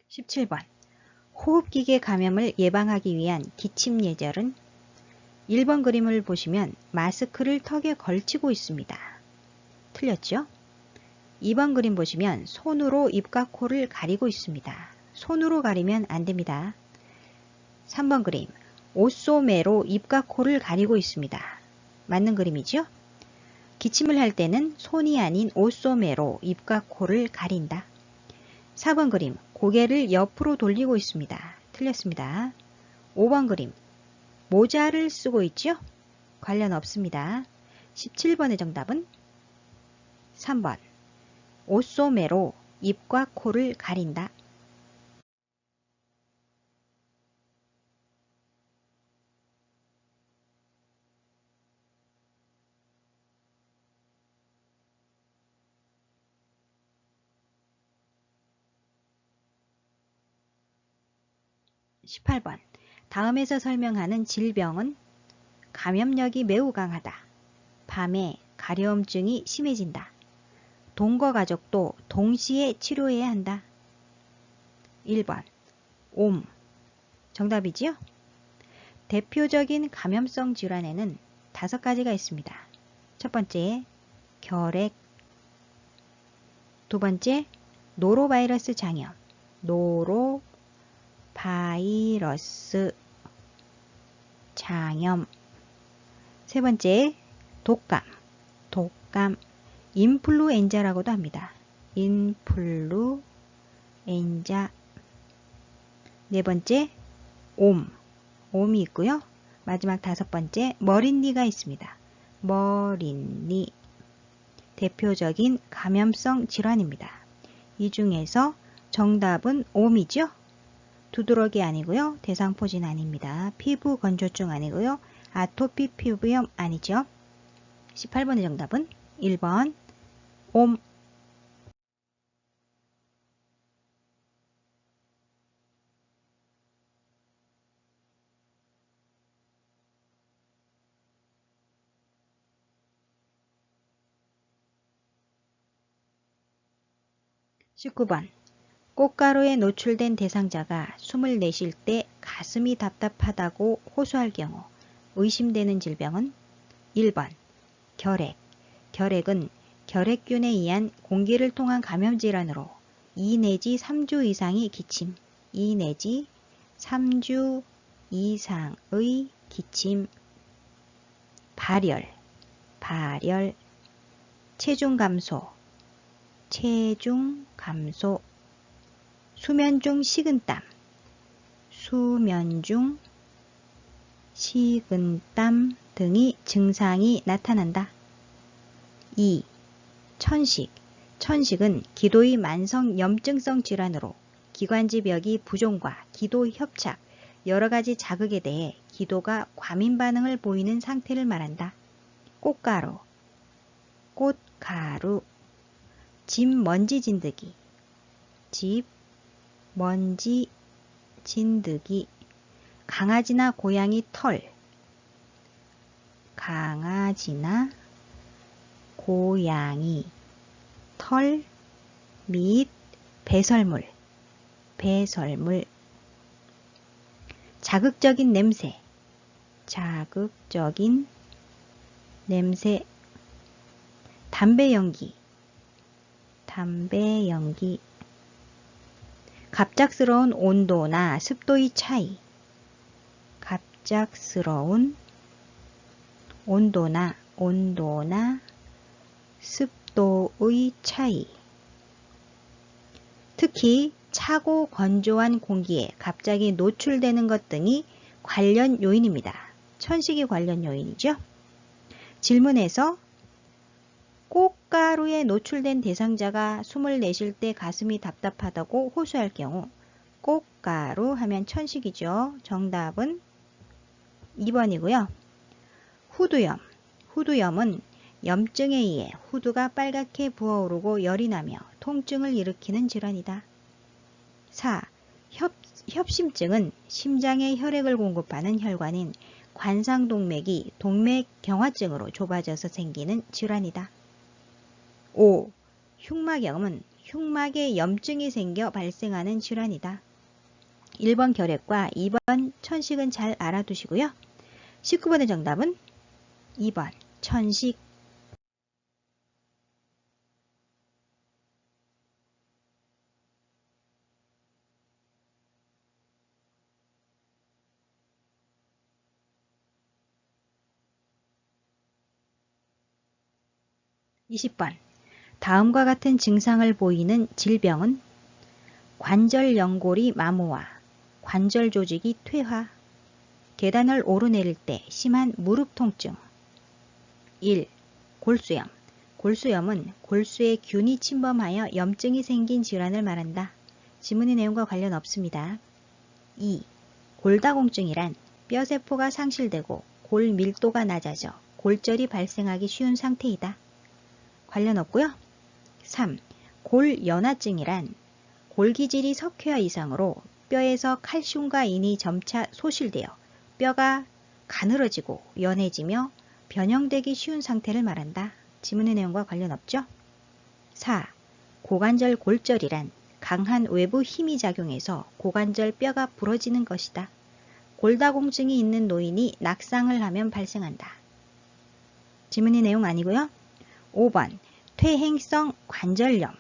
(17번) 호흡기계 감염을 예방하기 위한 기침 예절은 1번 그림을 보시면 마스크를 턱에 걸치고 있습니다. 틀렸죠? 2번 그림 보시면 손으로 입과 코를 가리고 있습니다. 손으로 가리면 안됩니다. 3번 그림 옷소매로 입과 코를 가리고 있습니다. 맞는 그림이죠? 기침을 할 때는 손이 아닌 옷소매로 입과 코를 가린다. 4번 그림 고개를 옆으로 돌리고 있습니다. 틀렸습니다. 5번 그림 모자를 쓰고 있죠? 관련 없습니다. 17번의 정답은 3번. 옷소매로 입과 코를 가린다. (18번) 다음에서 설명하는 질병은 감염력이 매우 강하다. 밤에 가려움증이 심해진다. 동거 가족도 동시에 치료해야 한다. 1번 옴. 정답이지요? 대표적인 감염성 질환에는 5가지가 있습니다. 첫 번째, 결핵. 두 번째, 노로바이러스 장염. 노로바이러스 장염. 세 번째, 독감. 독감, 인플루엔자라고도 합니다. 인플루엔자. 네 번째, 옴이 있고요. 마지막 다섯 번째, 머린니가 있습니다. 머린니. 대표적인 감염성 질환입니다. 이 중에서 정답은 옴이죠? 두드러기 아니고요. 대상포진 아닙니다. 피부 건조증 아니고요. 아토피 피부염 아니죠? 18번의 정답은 1번 옴. 19번 꽃가루에 노출된 대상자가 숨을 내쉴 때 가슴이 답답하다고 호소할 경우 의심되는 질병은 1번 결핵. 결핵은 결핵균에 의한 공기를 통한 감염 질환으로 2 내지 3주 이상의 기침, 2 내지 3주 이상의 기침, 발열, 체중 감소, 수면 중 식은땀, 등의 증상이 나타난다. 2. 천식. 천식은 기도의 만성 염증성 질환으로 기관지벽이 부종과 기도 협착, 여러가지 자극에 대해 기도가 과민 반응을 보이는 상태를 말한다. 꽃가루, 집 먼지 진드기, 강아지나 고양이 털, 및 배설물, 자극적인 냄새, 담배 연기, 갑작스러운 온도나 습도의 차이, 습도의 차이. 특히 차고 건조한 공기에 갑자기 노출되는 것 등이 관련 요인입니다. 천식이 관련 요인이죠. 질문에서 꽃가루에 노출된 대상자가 숨을 내쉴 때 가슴이 답답하다고 호소할 경우 꽃가루 하면 천식이죠. 정답은 2번이고요. 후두염은 염증에 의해 후두가 빨갛게 부어오르고 열이 나며 통증을 일으키는 질환이다. 4. 협심증은 심장에 혈액을 공급하는 혈관인 관상동맥이 동맥경화증으로 좁아져서 생기는 질환이다. 5. 흉막염은 흉막에 염증이 생겨 발생하는 질환이다. 1번 결핵과 2번 천식은 잘 알아두시고요. 19번의 정답은 2번 천식. 20번 다음과 같은 증상을 보이는 질병은 관절 연골이 마모와 관절 조직이 퇴화, 계단을 오르내릴 때 심한 무릎 통증. 1. 골수염. 골수염은 골수에 균이 침범하여 염증이 생긴 질환을 말한다. 지문의 내용과 관련 없습니다. 2. 골다공증이란 뼈세포가 상실되고 골 밀도가 낮아져 골절이 발생하기 쉬운 상태이다. 관련 없고요. 3. 골연화증이란 골기질이 석회화 이상으로 뼈에서 칼슘과 인이 점차 소실되어 뼈가 가늘어지고 연해지며 변형되기 쉬운 상태를 말한다. 지문의 내용과 관련 없죠. 4. 고관절 골절이란 강한 외부 힘이 작용해서 고관절 뼈가 부러지는 것이다. 골다공증이 있는 노인이 낙상을 하면 발생한다. 지문의 내용 아니고요. 5번 퇴행성 관절염.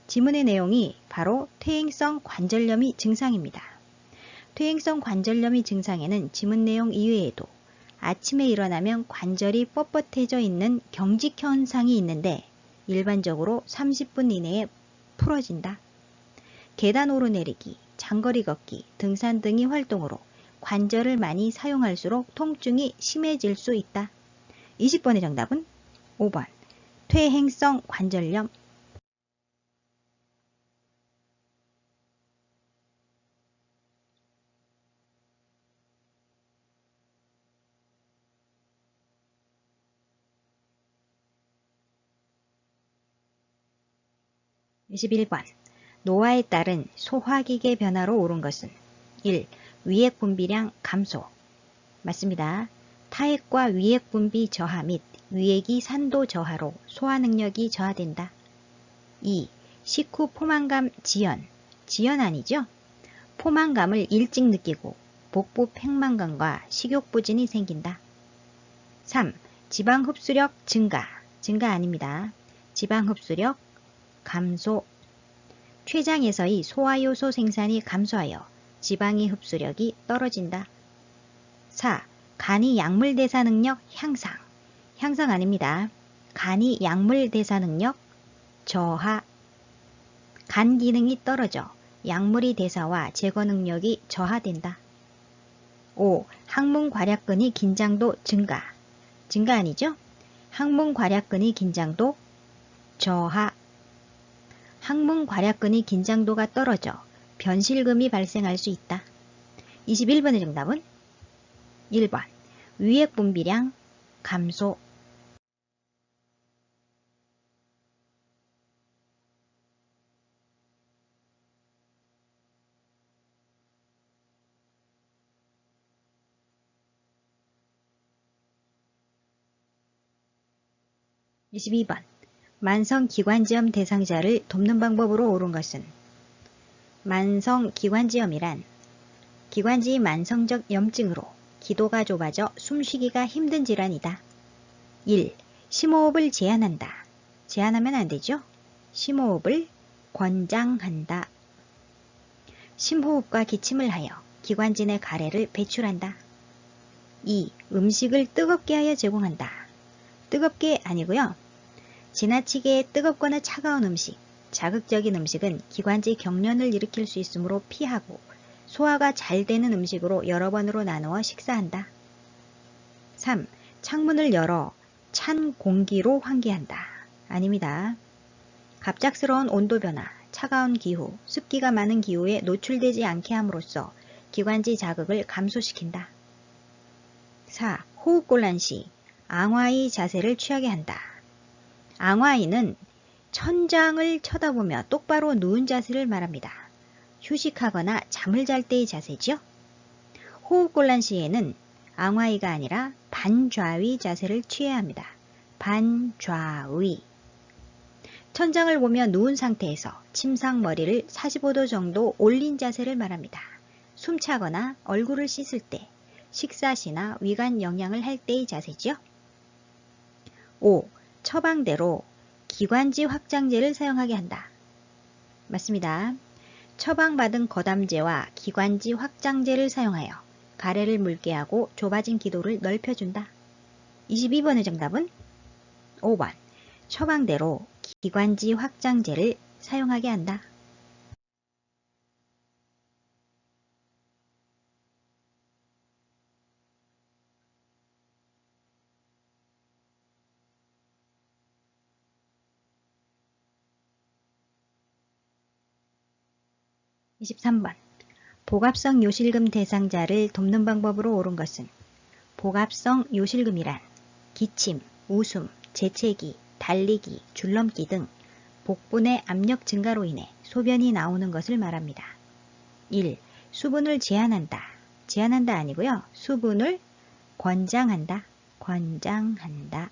지문의 내용이 바로 퇴행성 관절염이 증상입니다. 퇴행성 관절염이 증상에는 지문 내용 이외에도 아침에 일어나면 관절이 뻣뻣해져 있는 경직 현상이 있는데 일반적으로 30분 이내에 풀어진다. 계단 오르내리기, 장거리 걷기, 등산 등의 활동으로 관절을 많이 사용할수록 통증이 심해질 수 있다. 20번의 정답은 5번 퇴행성 관절염. 21번 노화에 따른 소화기계 변화로 오른 것은 1. 위액 분비량 감소. 맞습니다. 타액과 위액 분비 저하 및 위액이 산도 저하로 소화 능력이 저하된다. 2. 식후 포만감 지연. 지연 아니죠? 포만감을 일찍 느끼고 복부 팽만감과 식욕부진이 생긴다. 3. 지방 흡수력 증가. 증가 아닙니다. 지방 흡수력 감소. 췌장에서의 소화효소 생산이 감소하여 지방의 흡수력이 떨어진다. 4. 간이 약물 대사 능력 향상. 향상 아닙니다. 간이 약물 대사 능력 저하. 간 기능이 떨어져 약물의 대사와 제거 능력이 저하된다. 5. 항문 괄약근의 긴장도 증가. 증가 아니죠? 항문 괄약근의 긴장도 저하. 항문 괄약근의 긴장도가 떨어져 변실금이 발생할 수 있다. 21번의 정답은 1번 위액 분비량 감소. 22번 만성기관지염 대상자를 돕는 방법으로 옳은 것은 만성기관지염이란 기관지 만성적 염증으로 기도가 좁아져 숨쉬기가 힘든 질환이다. 1. 심호흡을 제한한다. 제한하면 안 되죠? 심호흡을 권장한다. 심호흡과 기침을 하여 기관지 내 가래를 배출한다. 2. 음식을 뜨겁게 하여 제공한다. 뜨겁게 아니고요. 지나치게 뜨겁거나 차가운 음식, 자극적인 음식은 기관지 경련을 일으킬 수 있으므로 피하고 소화가 잘 되는 음식으로 여러 번으로 나누어 식사한다. 3. 창문을 열어 찬 공기로 환기한다. 아닙니다. 갑작스러운 온도 변화, 차가운 기후, 습기가 많은 기후에 노출되지 않게 함으로써 기관지 자극을 감소시킨다. 4. 호흡곤란 시 앙화의 자세를 취하게 한다. 앙화의는 천장을 쳐다보며 똑바로 누운 자세를 말합니다. 휴식하거나 잠을 잘 때의 자세죠. 호흡곤란 시에는 앙화의가 아니라 반좌의 자세를 취해야 합니다. 반좌의. 천장을 보며 누운 상태에서 침상 머리를 45도 정도 올린 자세를 말합니다. 숨차거나 얼굴을 씻을 때, 식사 시나 위관 영양을 할 때의 자세죠. 5. 처방대로 기관지 확장제를 사용하게 한다. 맞습니다. 처방받은 거담제와 기관지 확장제를 사용하여 가래를 묽게 하고 좁아진 기도를 넓혀준다. 22번의 정답은 5번 처방대로 기관지 확장제를 사용하게 한다. 23번 복압성 요실금 대상자를 돕는 방법으로 옳은 것은 복압성 요실금이란 기침, 웃음, 재채기, 달리기, 줄넘기 등 복부 내 압력 증가로 인해 소변이 나오는 것을 말합니다. 1. 수분을 제한한다. 제한한다 아니고요. 수분을 권장한다. 권장한다.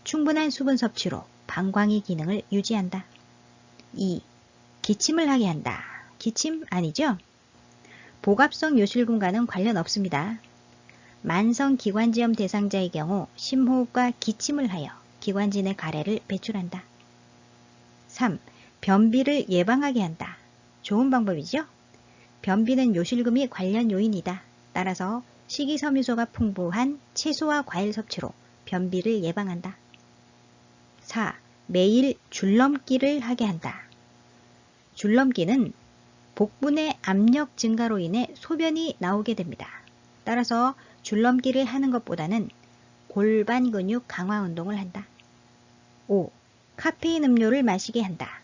충분한 수분 섭취로 방광의 기능을 유지한다. 2. 기침을 하게 한다. 기침 아니죠? 복압성 요실금과는 관련 없습니다. 만성기관지염 대상자의 경우 심호흡과 기침을 하여 기관지 내 가래를 배출한다. 3. 변비를 예방하게 한다. 좋은 방법이죠? 변비는 요실금이 관련 요인이다. 따라서 식이섬유소가 풍부한 채소와 과일 섭취로 변비를 예방한다. 4. 매일 줄넘기를 하게 한다. 줄넘기는 복부의 압력 증가로 인해 소변이 나오게 됩니다. 따라서 줄넘기를 하는 것보다는 골반 근육 강화 운동을 한다. 5. 카페인 음료를 마시게 한다.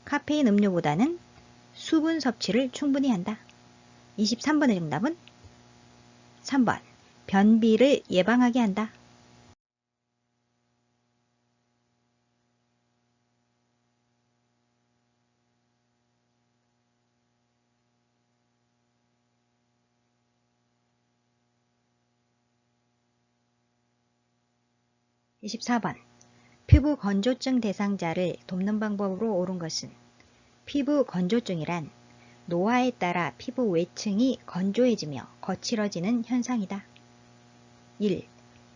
카페인 음료보다는 수분 섭취를 충분히 한다. 23번의 정답은 3번. 변비를 예방하게 한다. 24번. 피부 건조증 대상자를 돕는 방법으로 옳은 것은 피부 건조증이란 노화에 따라 피부 외층이 건조해지며 거칠어지는 현상이다. 1.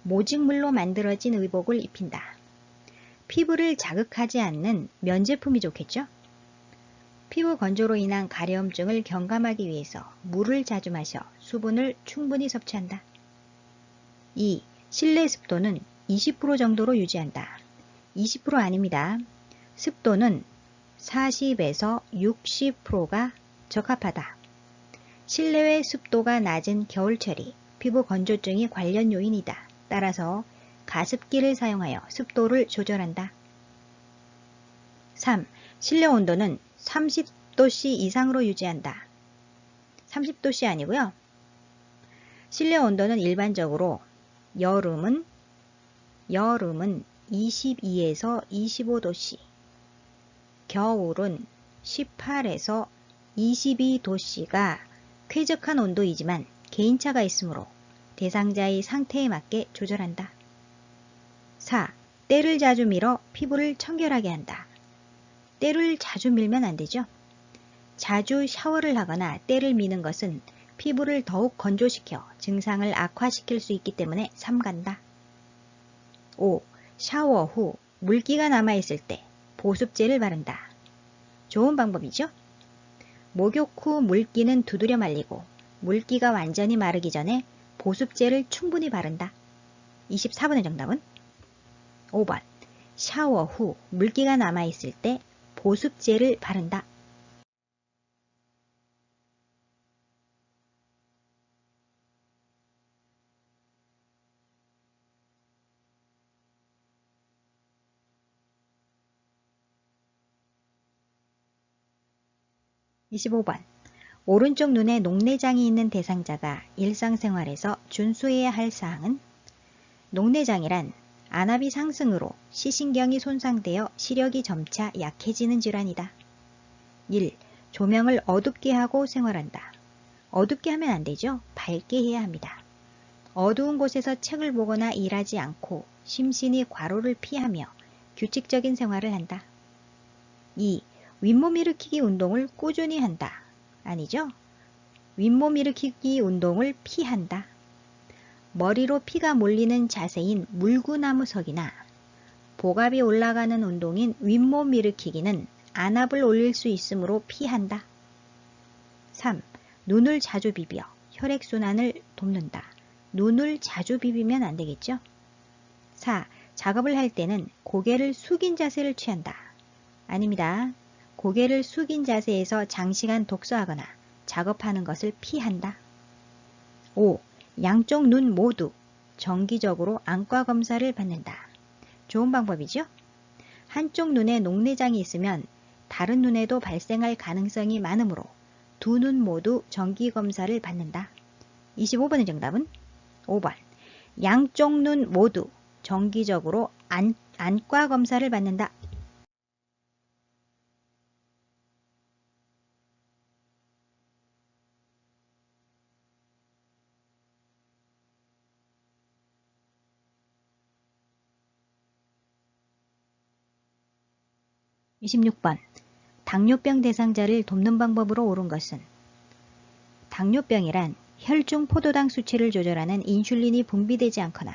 모직물로 만들어진 의복을 입힌다. 피부를 자극하지 않는 면제품이 좋겠죠? 피부 건조로 인한 가려움증을 경감하기 위해서 물을 자주 마셔 수분을 충분히 섭취한다. 2. 실내 습도는 20% 정도로 유지한다. 20% 아닙니다. 습도는 40에서 60%가 적합하다. 실내외 습도가 낮은 겨울철이 피부 건조증이 관련 요인이다. 따라서 가습기를 사용하여 습도를 조절한다. 3. 실내 온도는 30도씨 이상으로 유지한다. 30도씨 아니고요. 실내 온도는 일반적으로 여름은 22에서 25도씨, 겨울은 18에서 22도씨가 쾌적한 온도이지만 개인차가 있으므로 대상자의 상태에 맞게 조절한다. 4. 때를 자주 밀어 피부를 청결하게 한다. 때를 자주 밀면 안 되죠. 자주 샤워를 하거나 때를 미는 것은 피부를 더욱 건조시켜 증상을 악화시킬 수 있기 때문에 삼간다. 5. 샤워 후 물기가 남아있을 때 보습제를 바른다. 좋은 방법이죠? 목욕 후 물기는 두드려 말리고 물기가 완전히 마르기 전에 보습제를 충분히 바른다. 24번의 정답은 5번. 샤워 후 물기가 남아있을 때 보습제를 바른다. 25번. 오른쪽 눈에 녹내장이 있는 대상자가 일상생활에서 준수해야 할 사항은 녹내장이란 안압이 상승으로 시신경이 손상되어 시력이 점차 약해지는 질환이다. 1. 조명을 어둡게 하고 생활한다. 어둡게 하면 안 되죠. 밝게 해야 합니다. 어두운 곳에서 책을 보거나 일하지 않고 심신이 과로를 피하며 규칙적인 생활을 한다. 2. 윗몸 일으키기 운동을 꾸준히 한다. 아니죠? 윗몸 일으키기 운동을 피한다. 머리로 피가 몰리는 자세인 물구나무석이나 복압이 올라가는 운동인 윗몸 일으키기는 안압을 올릴 수 있으므로 피한다. 3. 눈을 자주 비벼 혈액순환을 돕는다. 눈을 자주 비비면 안 되겠죠? 4. 작업을 할 때는 고개를 숙인 자세를 취한다. 아닙니다. 고개를 숙인 자세에서 장시간 독서하거나 작업하는 것을 피한다. 5. 양쪽 눈 모두 정기적으로 안과 검사를 받는다. 좋은 방법이죠? 한쪽 눈에 녹내장이 있으면 다른 눈에도 발생할 가능성이 많으므로 두 눈 모두 정기 검사를 받는다. 25번의 정답은 5번. 양쪽 눈 모두 정기적으로 안과 검사를 받는다. 26번. 당뇨병 대상자를 돕는 방법으로 옳은 것은 당뇨병이란 혈중 포도당 수치를 조절하는 인슐린이 분비되지 않거나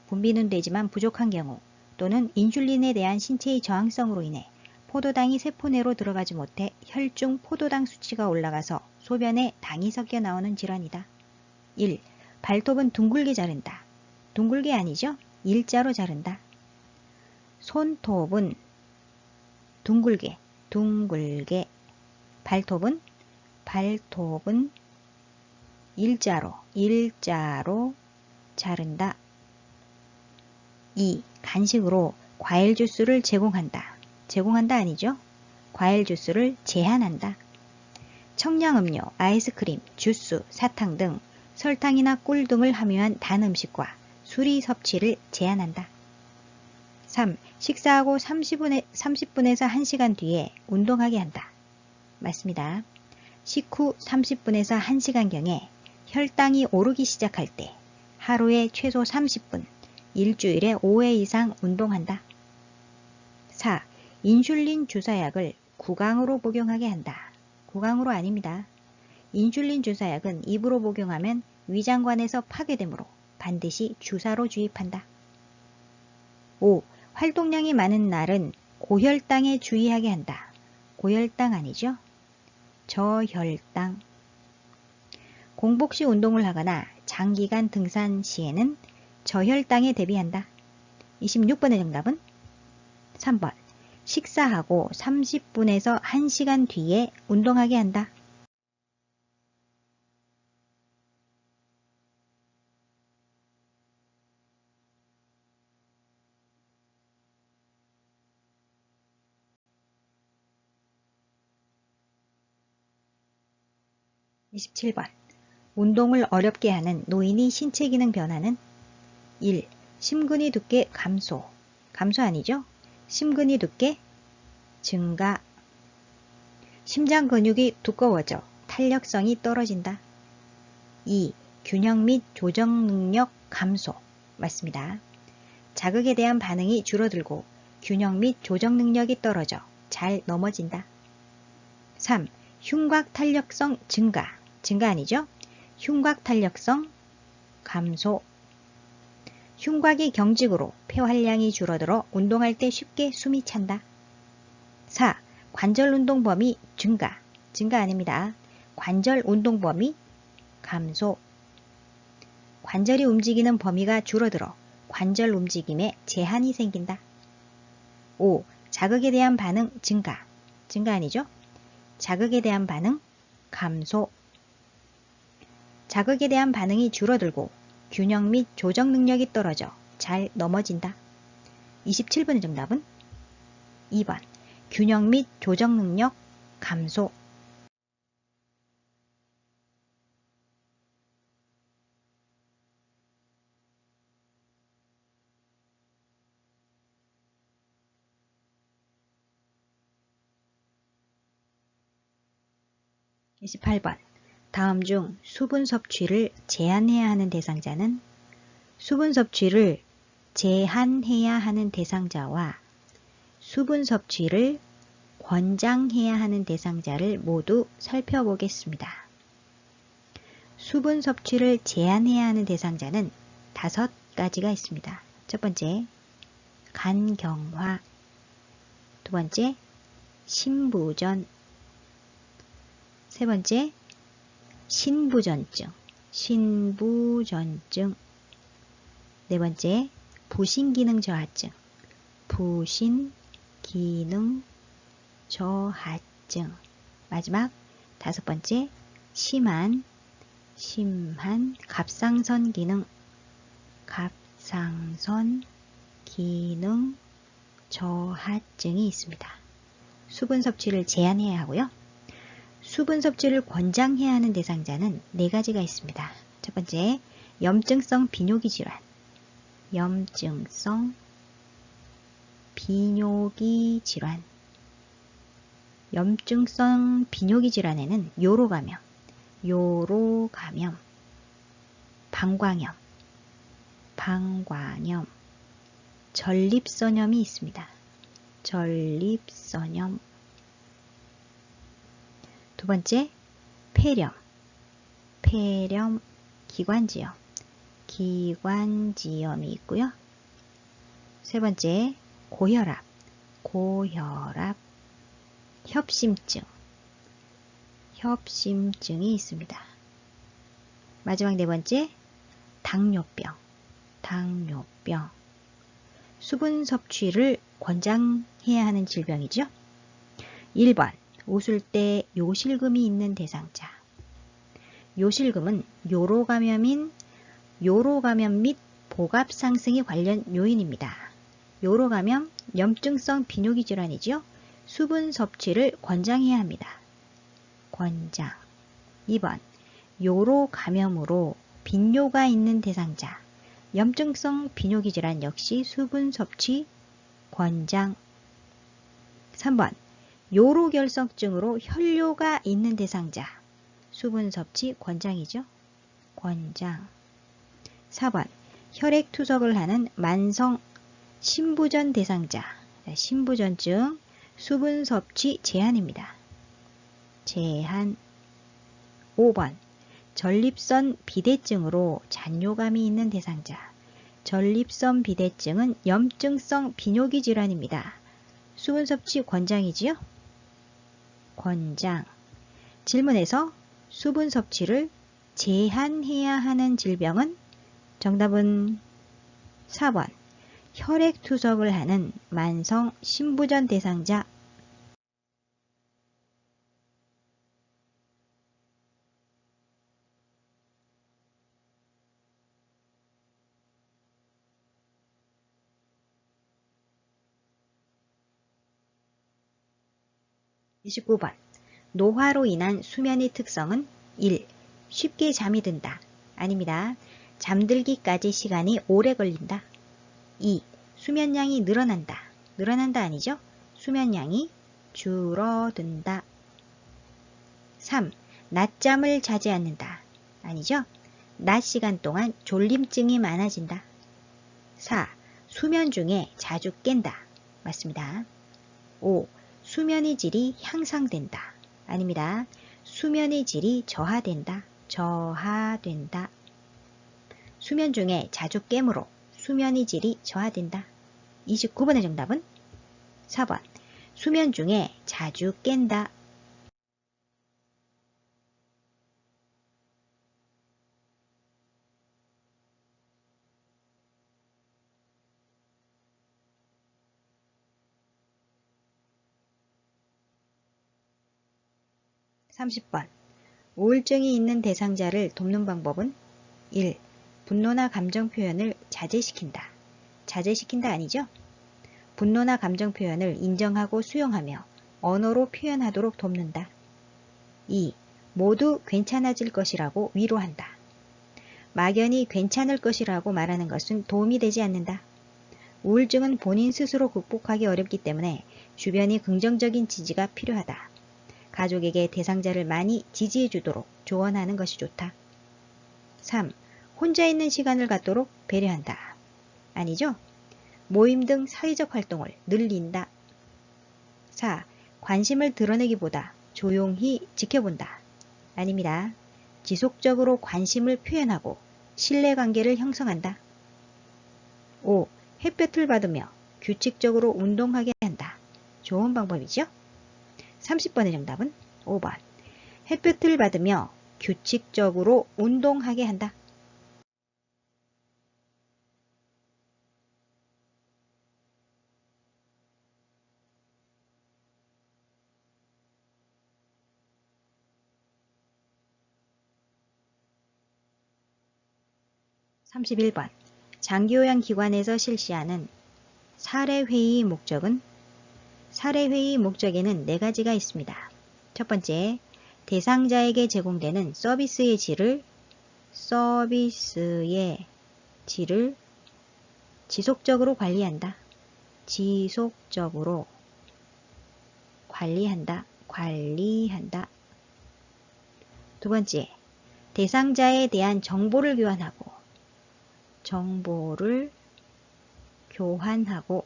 분비는 되지만 부족한 경우 또는 인슐린에 대한 신체의 저항성으로 인해 포도당이 세포 내로 들어가지 못해 혈중 포도당 수치가 올라가서 소변에 당이 섞여 나오는 질환이다. 1. 발톱은 둥글게 자른다. 둥글게 아니죠? 일자로 자른다. 손톱은 둥글게, 둥글게. 발톱은 일자로, 일자로 자른다. 2. 간식으로 과일 주스를 제공한다. 제공한다 아니죠? 과일 주스를 제한한다. 청량음료, 아이스크림, 주스, 사탕 등 설탕이나 꿀 등을 함유한 단 음식과 술이 섭취를 제한한다. 3. 식사하고 30분에서 1시간 뒤에 운동하게 한다. 맞습니다. 식후 30분에서 1시간경에 혈당이 오르기 시작할 때 하루에 최소 30분, 일주일에 5회 이상 운동한다. 4. 인슐린 주사약을 구강으로 복용하게 한다. 구강으로 아닙니다. 인슐린 주사약은 입으로 복용하면 위장관에서 파괴되므로 반드시 주사로 주입한다. 5. 활동량이 많은 날은 고혈당에 주의하게 한다. 고혈당 아니죠? 저혈당. 공복 시 운동을 하거나 장기간 등산 시에는 저혈당에 대비한다. 26번의 정답은 3번. 식사하고 30분에서 1시간 뒤에 운동하게 한다. 27번. 운동을 어렵게 하는 노인의 신체 기능 변화는 1. 심근이 두께 감소. 감소 아니죠? 심근이 두께 증가. 심장 근육이 두꺼워져 탄력성이 떨어진다. 2. 균형 및 조정 능력 감소. 맞습니다. 자극에 대한 반응이 줄어들고 균형 및 조정 능력이 떨어져 잘 넘어진다. 3. 흉곽 탄력성 증가. 증가 아니죠? 흉곽 탄력성 감소. 흉곽이 경직으로 폐활량이 줄어들어 운동할 때 쉽게 숨이 찬다. 4. 관절 운동 범위 증가. 증가 아닙니다. 관절 운동 범위 감소. 관절이 움직이는 범위가 줄어들어 관절 움직임에 제한이 생긴다. 5. 자극에 대한 반응 증가. 증가 아니죠? 자극에 대한 반응 감소. 자극에 대한 반응이 줄어들고 균형 및 조정 능력이 떨어져 잘 넘어진다. 27번의 정답은 2번. 균형 및 조정 능력 감소. 28번. 다음 중 수분 섭취를 제한해야 하는 대상자는 수분 섭취를 제한해야 하는 대상자와 수분 섭취를 권장해야 하는 대상자를 모두 살펴보겠습니다. 수분 섭취를 제한해야 하는 대상자는 5가지가 있습니다. 첫 번째, 간경화. 두 번째, 신부전. 세 번째, 신부전증. 네 번째, 부신기능 저하증. 부신기능 저하증. 마지막 5번째, 심한 갑상선 기능 저하증이 있습니다. 수분 섭취를 제한해야 하고요. 수분 섭취를 권장해야 하는 대상자는 4가지가 있습니다. 첫 번째, 염증성 비뇨기 질환. 염증성 비뇨기 질환. 염증성 비뇨기 질환에는 요로감염, 방광염, 전립선염이 있습니다. 전립선염. 두 번째, 폐렴, 기관지염이 있고요. 세 번째, 고혈압, 협심증이 있습니다. 마지막 4번째, 당뇨병. 수분 섭취를 권장해야 하는 질병이죠. 1번, 웃을 때 요실금이 있는 대상자. 요실금은 요로감염 및 복압 상승이 관련 요인입니다. 요로감염, 염증성 비뇨기 질환이죠. 수분 섭취를 권장해야 합니다. 권장. 2번, 요로감염으로 빈뇨가 있는 대상자. 염증성 비뇨기 질환 역시 수분 섭취 권장. 3번, 요로결석증으로 혈뇨가 있는 대상자. 수분 섭취 권장이죠. 권장. 4번, 혈액투석을 하는 만성 신부전 대상자. 신부전증 수분 섭취 제한입니다. 제한. 5번, 전립선 비대증으로 잔뇨감이 있는 대상자. 전립선 비대증은 염증성 비뇨기 질환입니다. 수분 섭취 권장이지요? 권장. 질문에서 수분 섭취를 제한해야 하는 질병은 정답은 4번. 혈액투석을 하는 만성 신부전 대상자. (29번) 노화로 인한 수면의 특성은 1. 쉽게 잠이 든다. 아닙니다. 잠들기까지 시간이 오래 걸린다. 2. 수면량이 늘어난다. 늘어난다 아니죠? 수면량이 줄어든다. 3. 낮잠을 자지 않는다. 아니죠? 낮 시간 동안 졸림증이 많아진다. 4. 수면 중에 자주 깬다. 맞습니다. 5. 수면의 질이 향상된다. 아닙니다. 수면의 질이 저하된다. 저하된다. 수면 중에 자주 깨므로 수면의 질이 저하된다. 29번의 정답은 4번. 수면 중에 자주 깬다. (30번) 우울증이 있는 대상자를 돕는 방법은 1. 분노나 감정 표현을 자제시킨다. 자제시킨다 아니죠? 분노나 감정 표현을 인정하고 수용하며 언어로 표현하도록 돕는다. 2. 모두 괜찮아질 것이라고 위로한다. 막연히 괜찮을 것이라고 말하는 것은 도움이 되지 않는다. 우울증은 본인 스스로 극복하기 어렵기 때문에 주변이 긍정적인 지지가 필요하다. 가족에게 대상자를 많이 지지해 주도록 조언하는 것이 좋다. 3. 혼자 있는 시간을 갖도록 배려한다. 아니죠? 모임 등 사회적 활동을 늘린다. 4. 관심을 드러내기보다 조용히 지켜본다. 아닙니다. 지속적으로 관심을 표현하고 신뢰관계를 형성한다. 5. 햇볕을 받으며 규칙적으로 운동하게 한다. 좋은 방법이죠? 30번의 정답은 5번. 햇볕을 받으며 규칙적으로 운동하게 한다. (31번) 장기요양기관에서 실시하는 사례회의 목적은 사례회의 목적에는 4가지가 있습니다. 첫 번째, 대상자에게 제공되는 서비스의 질을 지속적으로 관리한다. 지속적으로 관리한다. 두 번째, 대상자에 대한 정보를 교환하고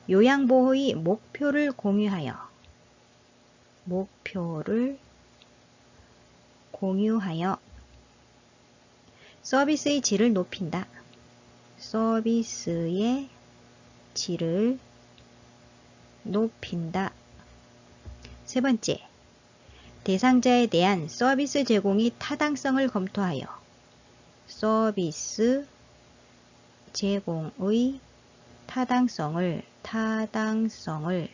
요양보호의 목표를 공유하여 서비스의 질을 높인다. 서비스의 질을 높인다. 세 번째, 대상자에 대한 서비스 제공의 타당성을 검토하여 서비스 제공의 타당성을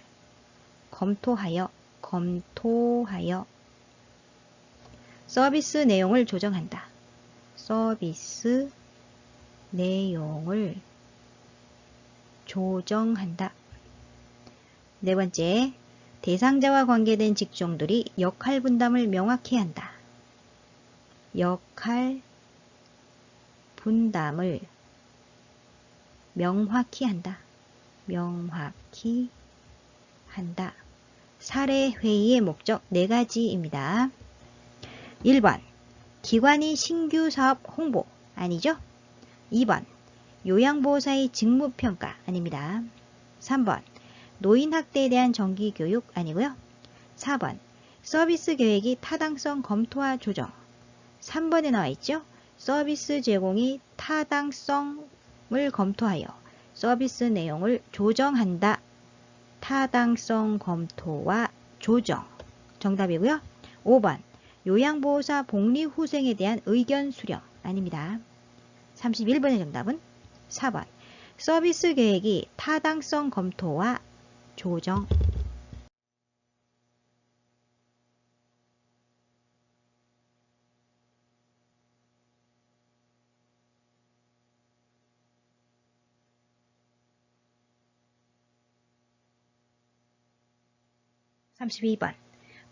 검토하여 서비스 내용을 조정한다. 서비스 내용을 조정한다. 네 번째, 대상자와 관계된 직종들이 역할 분담을 명확히 한다. 역할 분담을 명확히 한다. 사례 회의의 목적 4가지입니다. 1번, 기관이 신규 사업 홍보 아니죠? 2번, 요양보호사의 직무평가 아닙니다. 3번, 노인학대에 대한 정기교육 아니고요. 4번, 서비스 계획이 타당성 검토와 조정. 3번에 나와 있죠? 서비스 제공이 타당성을 검토하여 서비스 내용을 조정한다. 타당성 검토와 조정. 정답이고요. 5번, 요양보호사 복리후생에 대한 의견 수렴 아닙니다. 31번의 정답은 4번, 서비스 계획이 타당성 검토와 조정. (32번)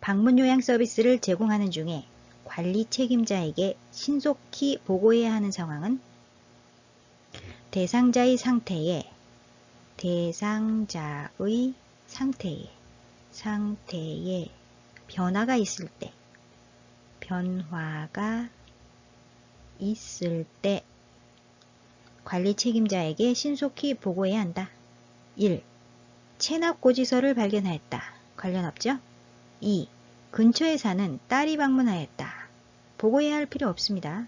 방문 요양 서비스를 제공하는 중에 관리 책임자에게 신속히 보고해야 하는 상황은 대상자의 상태에 변화가 있을 때 관리 책임자에게 신속히 보고해야 한다. 1. 체납고지서를 발견하였다. 관련 없죠? 2. 근처에 사는 딸이 방문하였다. 보고해야 할 필요 없습니다.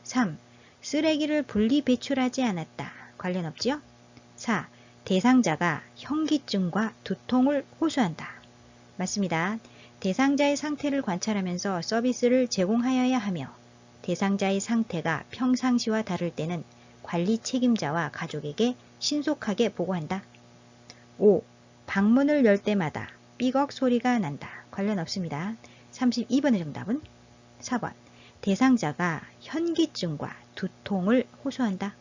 3. 쓰레기를 분리 배출하지 않았다. 관련 없지요? 4. 대상자가 현기증과 두통을 호소한다. 맞습니다. 대상자의 상태를 관찰하면서 서비스를 제공하여야 하며 대상자의 상태가 평상시와 다를 때는 관리 책임자와 가족에게 신속하게 보고한다. 5. 방문을 열 때마다 삐걱 소리가 난다. 관련 없습니다. 32번의 정답은 4번. 대상자가 현기증과 두통을 호소한다.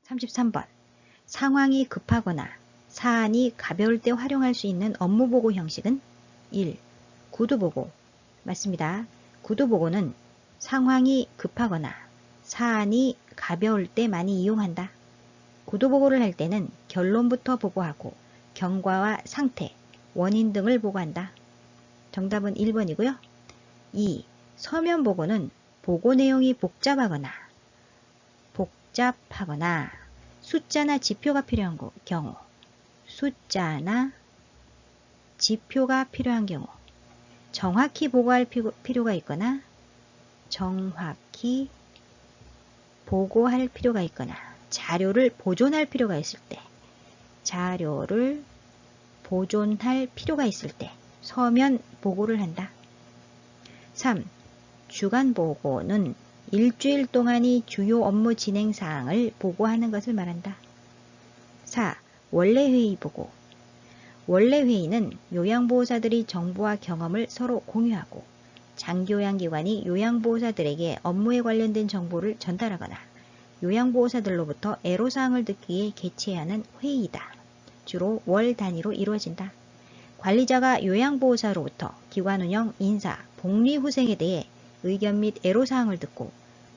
(33번) 상황이 급하거나 사안이 가벼울 때 활용할 수 있는 업무보고 형식은 1. 구두보고. 맞습니다. 구두보고는 상황이 급하거나 사안이 가벼울 때 많이 이용한다. 구두보고를 할 때는 결론부터 보고하고 경과와 상태, 원인 등을 보고한다. 정답은 1번이고요. 2. 서면보고는 보고 내용이 복잡하거나 숫자나 지표가 필요한 경우 정확히 보고할 필요가 있거나 자료를 보존할 필요가 있을 때 서면 보고를 한다. 3. 주간 보고는 일주일 동안의 주요 업무 진행 사항을 보고하는 것을 말한다. 4. 원래회의 보고. 원래회의는 요양보호사들이 정보와 경험을 서로 공유하고 장기요양기관이 요양보호사들에게 업무에 관련된 정보를 전달하거나 요양보호사들로부터 애로사항을 듣기 위해 개최하는 회의이다. 주로 월 단위로 이루어진다. 관리자가 요양보호사로부터 기관운영, 인사, 복리후생에 대해 의견 및 애로사항을 듣고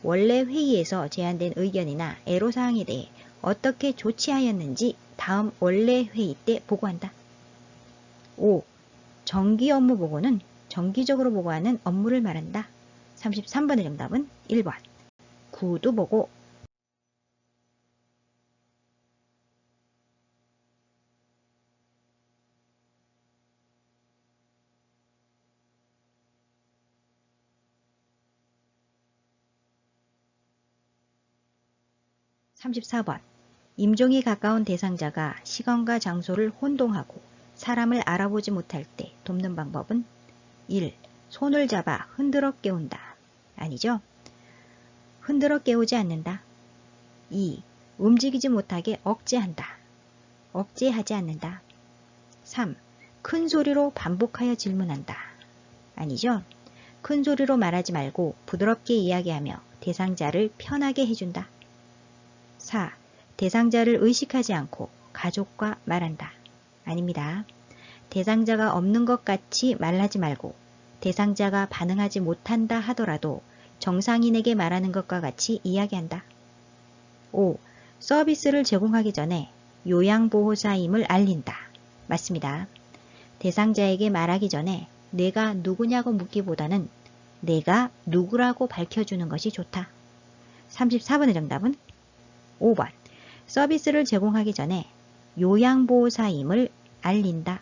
원래 회의에서 제안된 의견이나 애로사항에 대해 어떻게 조치하였는지 다음 원래 회의 때 보고한다. 5. 정기 업무 보고는 정기적으로 보고하는 업무를 말한다. 33번의 정답은 1번. 구두 보고. 34번. 임종이 가까운 대상자가 시간과 장소를 혼동하고 사람을 알아보지 못할 때 돕는 방법은 1. 손을 잡아 흔들어 깨운다. 아니죠? 흔들어 깨우지 않는다. 2. 움직이지 못하게 억제한다. 억제하지 않는다. 3. 큰 소리로 반복하여 질문한다. 아니죠? 큰 소리로 말하지 말고 부드럽게 이야기하며 대상자를 편하게 해준다. 4. 대상자를 의식하지 않고 가족과 말한다. 아닙니다. 대상자가 없는 것 같이 말하지 말고 대상자가 반응하지 못한다 하더라도 정상인에게 말하는 것과 같이 이야기한다. 5. 서비스를 제공하기 전에 요양보호사임을 알린다. 맞습니다. 대상자에게 말하기 전에 내가 누구냐고 묻기보다는 내가 누구라고 밝혀주는 것이 좋다. 34번의 정답은 5번. 서비스를 제공하기 전에 요양보호사임을 알린다.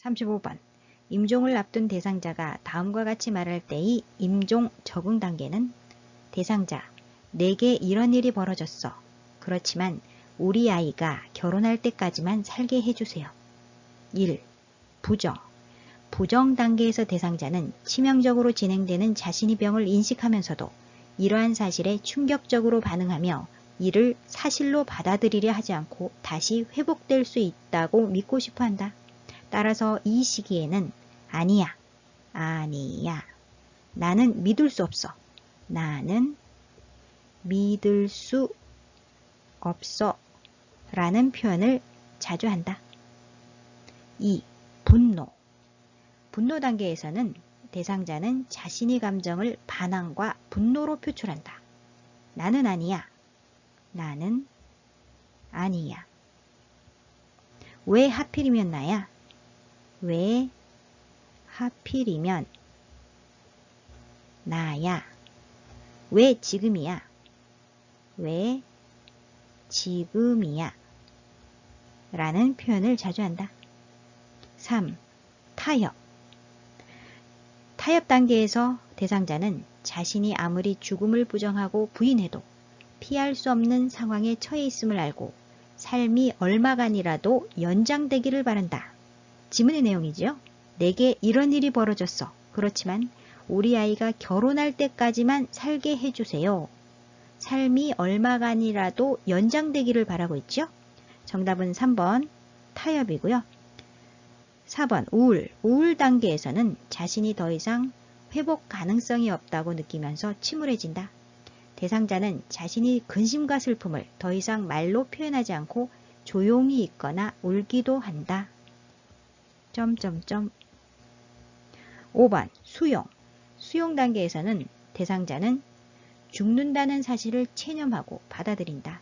35번. 임종을 앞둔 대상자가 다음과 같이 말할 때의 임종 적응 단계는 대상자, 내게 이런 일이 벌어졌어. 그렇지만 우리 아이가 결혼할 때까지만 살게 해주세요. 1. 부정. 부정 단계에서 대상자는 치명적으로 진행되는 자신의 병을 인식하면서도 이러한 사실에 충격적으로 반응하며 이를 사실로 받아들이려 하지 않고 다시 회복될 수 있다고 믿고 싶어 한다. 따라서 이 시기에는 아니야, 아니야, 나는 믿을 수 없어, 나는 믿을 수 없어 라는 표현을 자주 한다. 2. 분노. 분노 단계에서는 대상자는 자신의 감정을 반항과 분노로 표출한다. 나는 아니야, 나는 아니야. 왜 하필이면 나야? 왜 하필이면 나야? 왜 지금이야? 왜 지금이야? 라는 표현을 자주 한다. 3. 타협. 타협 단계에서 대상자는 자신이 아무리 죽음을 부정하고 부인해도 피할 수 없는 상황에 처해 있음을 알고 삶이 얼마간이라도 연장되기를 바란다. 지문의 내용이지요. 내게 이런 일이 벌어졌어. 그렇지만 우리 아이가 결혼할 때까지만 살게 해주세요. 삶이 얼마간이라도 연장되기를 바라고 있죠. 정답은 3번 타협이고요. 4번 우울. 우울 단계에서는 자신이 더 이상 회복 가능성이 없다고 느끼면서 침울해진다. 대상자는 자신이 근심과 슬픔을 더 이상 말로 표현하지 않고 조용히 있거나 울기도 한다. 5번 수용. 수용 단계에서는 대상자는 죽는다는 사실을 체념하고 받아들인다.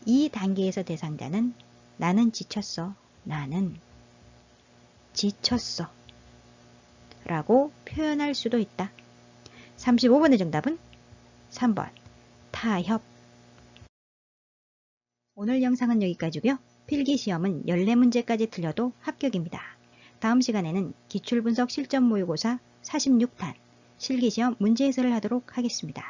이 단계에서 대상자는 나는 지쳤어. 나는 지쳤어. 라고 표현할 수도 있다. 35번의 정답은 3번 타협. 오늘 영상은 여기까지고요. 필기시험은 14문제까지 틀려도 합격입니다. 다음 시간에는 기출분석 실전 모의고사 46탄 실기시험 문제 해설을 하도록 하겠습니다.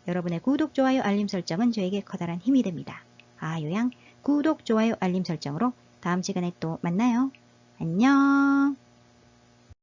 여러분의 구독, 좋아요, 알림 설정은 저에게 커다란 힘이 됩니다. 아요양 구독, 좋아요, 알림 설정으로 다음 시간에 또 만나요. 안녕.